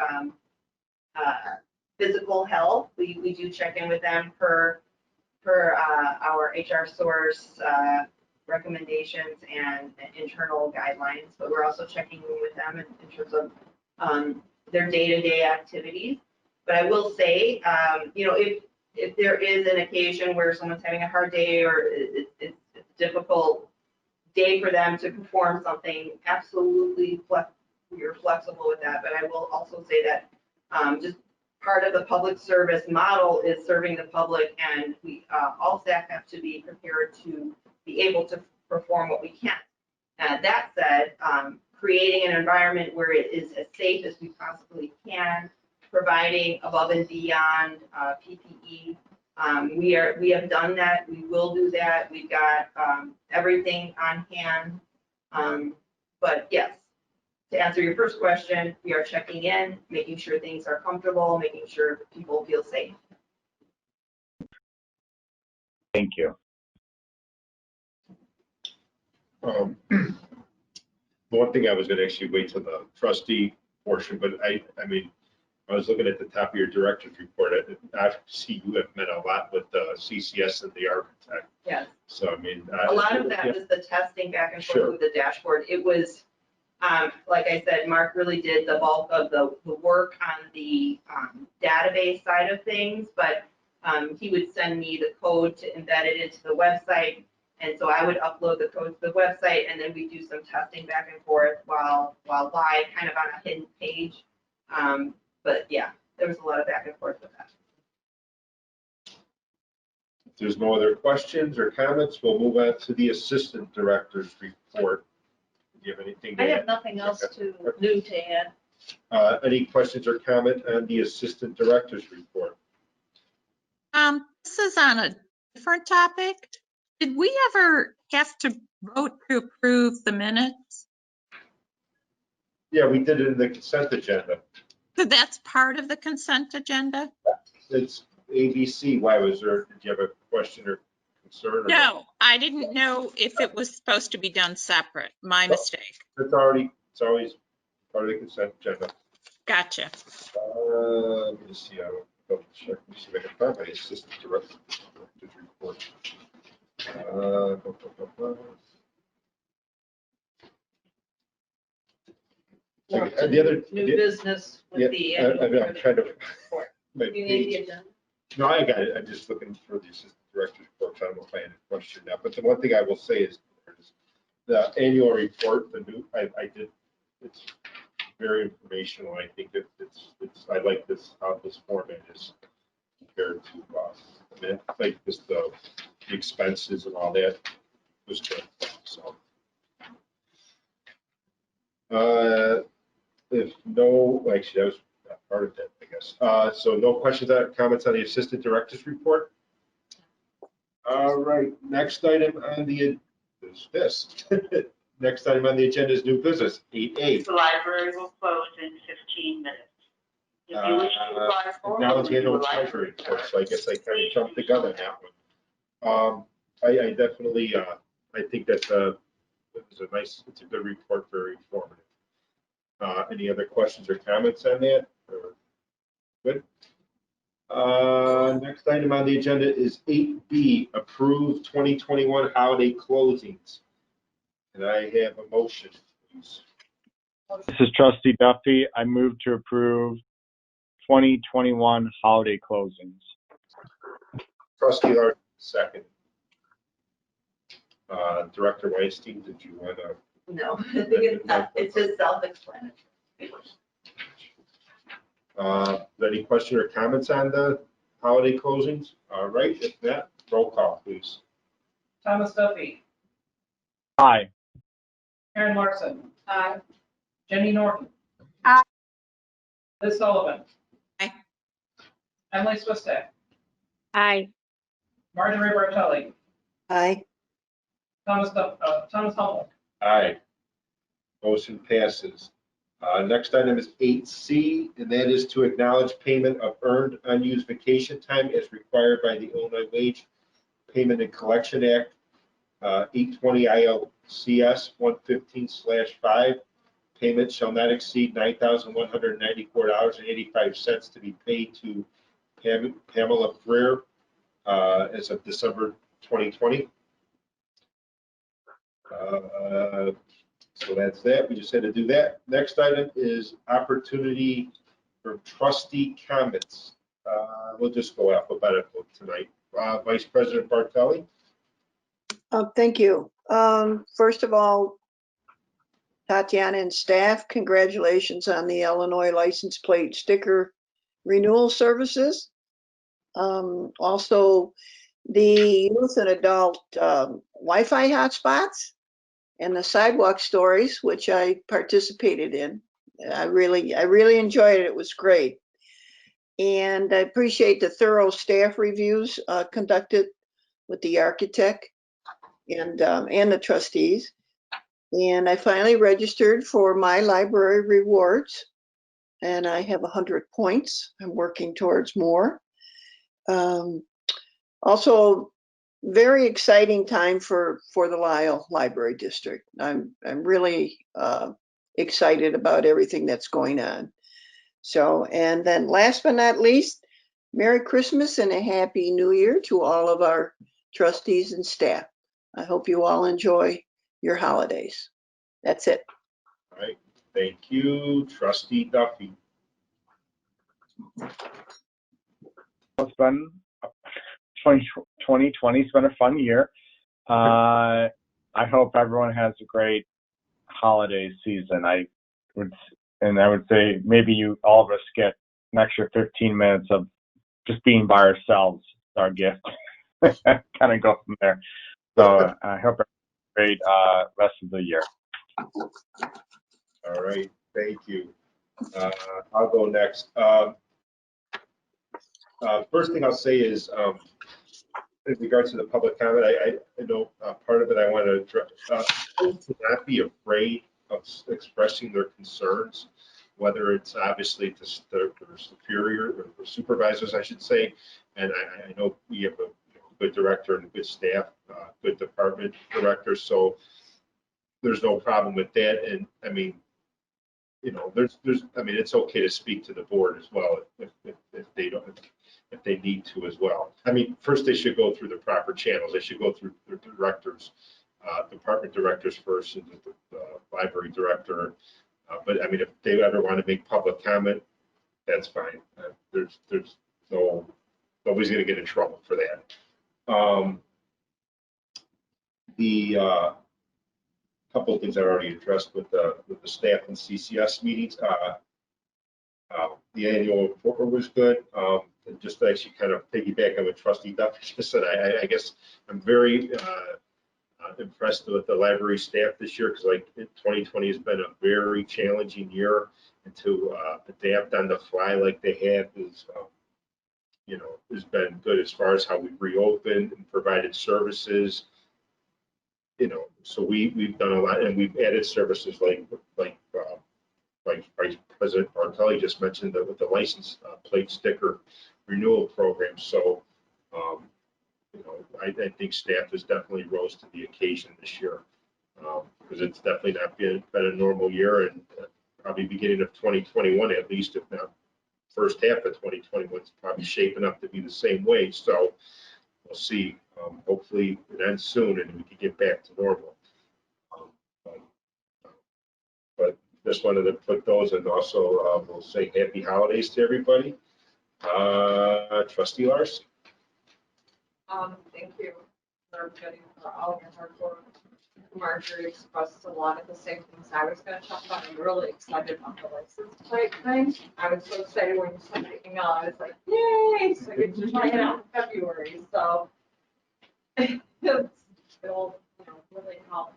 physical health. We do check in with them per our HR source recommendations and internal guidelines, but we're also checking in with them in terms of their day-to-day activities. But I will say, if there is an occasion where someone's having a hard day or it's a difficult day for them to perform something, absolutely we're flexible with that. But I will also say that just part of the public service model is serving the public, and we all staff have to be prepared to be able to perform what we can. That said, creating an environment where it is as safe as we possibly can, providing above and beyond PPE. We have done that. We will do that. We've got everything on hand. But yes, to answer your first question, we are checking in, making sure things are comfortable, making sure people feel safe. Thank you. The one thing I was going to actually wait till the trustee portion, but I mean, I was looking at the top of your director's report. I see you have met a lot with the CCS and the architect. Yes. So, I mean. A lot of that was the testing back and forth Sure. with the dashboard. It was, like I said, Mark really did the bulk of the work on the database side of things, but he would send me the code to embed it into the website. And so I would upload the code to the website, and then we do some testing back and forth while live, kind of on a hidden page. But yeah, there was a lot of back and forth with that. If there's no other questions or comments, we'll move on to the assistant director's report. Do you have anything to I add? have nothing else new to add. Any questions or comment on the assistant director's report? This is on a different topic. Did we ever have to vote to approve the minutes? Yeah, we did it in the consent agenda. So that's part of the consent agenda? It's ABC. Why was there, did you have a question or concern? No, I didn't know if it was supposed to be done separate. My mistake. It's always part of the consent agenda. Gotcha. Let me see. I will double check. Let me see if I can find my assistant director's report. The other New business with the. I mean, I'm trying to. My You need the page. agenda. No, I got it. I'm just looking for the assistant director's report. I don't know if I had a question now, but the one thing I will say is the annual report, I did, it's very informational. I think that I like this, how this format is compared to, I mean, like this, the expenses and all that was good. So. If no, actually, that was part of that, I guess. So no questions or comments on the assistant director's report? All right, next item on the, is this. Next item on the agenda is new business, 8A. The library will close in 15 minutes. If you wish to apply for Now one, it's annual you will treasury report, so I guess I kind of jumped the gun on that one. I definitely, I think that's it's a good report, very informative. Any other questions or comments on that? Good. Next item on the agenda is 8B, approve 2021 holiday closings. And I have a motion, please. This is Trustee Duffy. I move to approve 2021 holiday closings. Trustee Larson, second. Director Weinstein, did you want to? No, I think it's just self-explanatory. Any question or comments on the holiday closings? All right, if not, roll call, please. Thomas Duffy, Aye. Karen Larson, Aye. Jenny Norton. Aye. Liz Sullivan. Aye. Emily Swistek, Aye. Marjorie Bartelli, Aye. Thomas Humble. Aye. Motion passes. Next item is 8C, and that is to acknowledge payment of earned unused vacation time as required by the Illinois Wage Payment and Collection Act, 820 ILCS 115/5. Payment shall not exceed $9,194.85 to be paid to Pamela Freer as of December 2020. So that's that. We just had to do that. Next item is opportunity for trustee comments. We'll just go alphabetical tonight. Vice President Bartelli. Thank you. First of all, Tatiana and staff, congratulations on the Illinois license plate sticker renewal services. Also, the youth and adult Wi-Fi hotspots and the sidewalk stories, which I participated in. I really enjoyed it. It was great. And I appreciate the thorough staff reviews conducted with the architect and the trustees. And I finally registered for my library rewards, and I have 100 points. I'm working towards more. Also, very exciting time for the Lisle Library District. I'm really excited about everything that's going on. So, and then last but not least, Merry Christmas and a Happy New Year to all of our trustees and staff. I hope you all enjoy your holidays. That's it. All right. Thank you, Trustee Duffy. It's been 2020's been a fun year. I hope everyone has a great holiday season. I would say maybe all of us get an extra 15 minutes of just being by ourselves. Our gift. Kind of go from there. So I hope great rest of the year. All right, thank you. I'll go next. First thing I'll say is, in regards to the public comment, I know part of it I want to address, to not be afraid of expressing their concerns, whether it's obviously to their superior or supervisors, I should say. And I know we have a good director and a good staff, good department director, so there's no problem with that. And I mean, it's okay to speak to the board as well if they need to as well. I mean, first they should go through the proper channels. They should go through the directors, department directors first, and the library director. But I mean, if they ever want to make public comment, that's fine. There's nobody's going to get in trouble for that. The couple of things I already addressed with the staff and CCS meetings. The annual report was good. And just to actually kind of piggyback on what Trustee Duffy just said, I guess I'm very impressed with the library staff this year, because like 2020 has been a very challenging year, and to adapt on the fly like they have is, has been good as far as how we've reopened and provided services. So we've done a lot, and we've added services like Vice President Bartelli just mentioned with the license plate sticker renewal program. So, I think staff has definitely rose to the occasion this year, because it's definitely not been a normal year, and probably beginning of 2021, at least, if not first half of 2021, is probably shaping up to be the same way. So we'll see. Hopefully it ends soon and we can get back to normal. But just wanted to put those, and also we'll say happy holidays to everybody. Trustee Larson. Thank you for everybody for all your hard work. Marjorie expressed a lot of the same things I was going to talk about. I'm really excited about the license plate thing. I was so excited when you sent the email. I was like, yay! So I get to try it out in February. So it'll really help.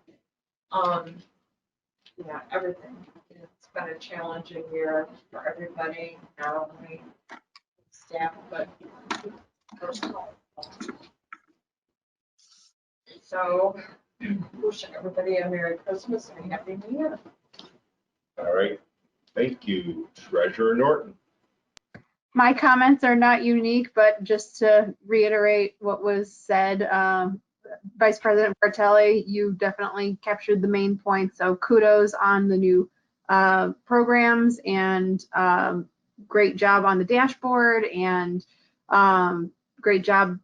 Yeah, everything. It's been a challenging year for everybody, not only staff, but personnel. So, wishing everybody a Merry Christmas and a Happy New Year. All right. Thank you, Treasurer Norton. My comments are not unique, but just to reiterate what was said, Vice President Bartelli, you definitely captured the main points. So kudos on the new programs, and great job on the dashboard, and great job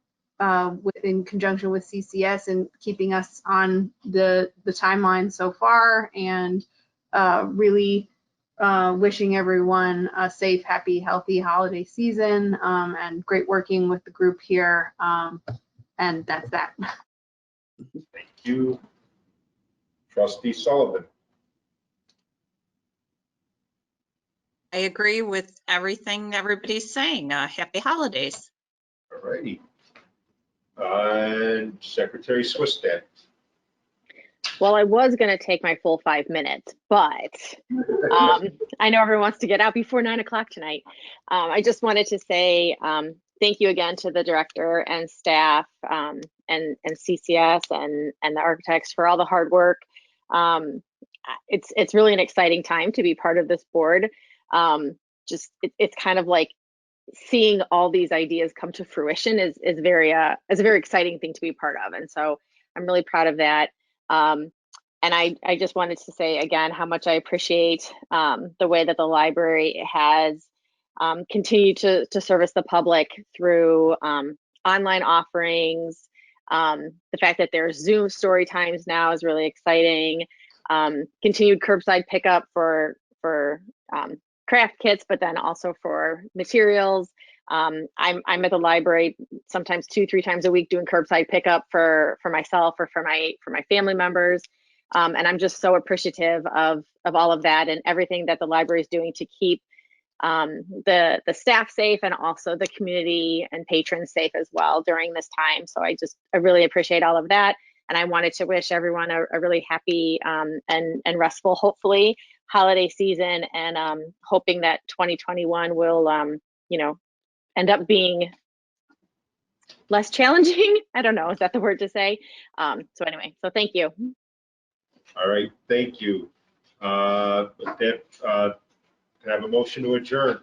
in conjunction with CCS and keeping us on the timeline so far, and really wishing everyone a safe, happy, healthy holiday season, and great working with the group here. And that's that. Thank you. Trustee Sullivan. I agree with everything everybody's saying. Happy holidays. All righty. And Secretary Swistat. Well, I was going to take my full 5 minutes, but I know everyone wants to get out before 9 o'clock tonight. I just wanted to say thank you again to the director and staff and CCS and the architects for all the hard work. It's really an exciting time to be part of this board. It's kind of like seeing all these ideas come to fruition is a very exciting thing to be part of, and so I'm really proud of that. And I just wanted to say again how much I appreciate the way that the library has continued to service the public through online offerings. The fact that there's Zoom story times now is really exciting. Continued curbside pickup for craft kits, but then also for materials. I'm at the library sometimes 2-3 times a week doing curbside pickup for myself or for my family members. And I'm just so appreciative of all of that and everything that the library is doing to keep the staff safe and also the community and patrons safe as well during this time. So I really appreciate all of that. And I wanted to wish everyone a really happy and restful, hopefully, holiday season, and hoping that 2021 will, end up being less challenging. I don't know, is that the word to say? So anyway, so thank you. All right, thank you. With that, can I have a motion to adjourn?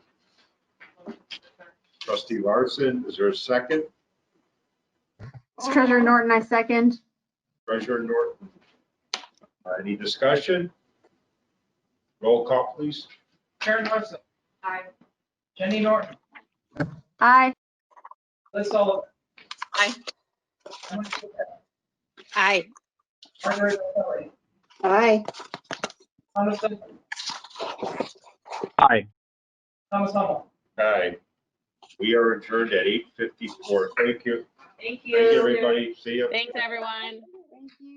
Trustee Larson, is there a second? It's Treasurer Norton, I second. Treasurer Norton. Any discussion? Roll call, please. Karen Larson. Aye. Jenny Norton. Aye. Liz Sullivan. Aye. Emily Swistek. Aye. Marjorie Bartelli. Aye. Thomas Simpson. Aye. Thomas Hummel. Aye. We are adjourned at 8:54. Thank you. Thank you. Thank you, everybody. See you. Thanks, everyone. Thank you.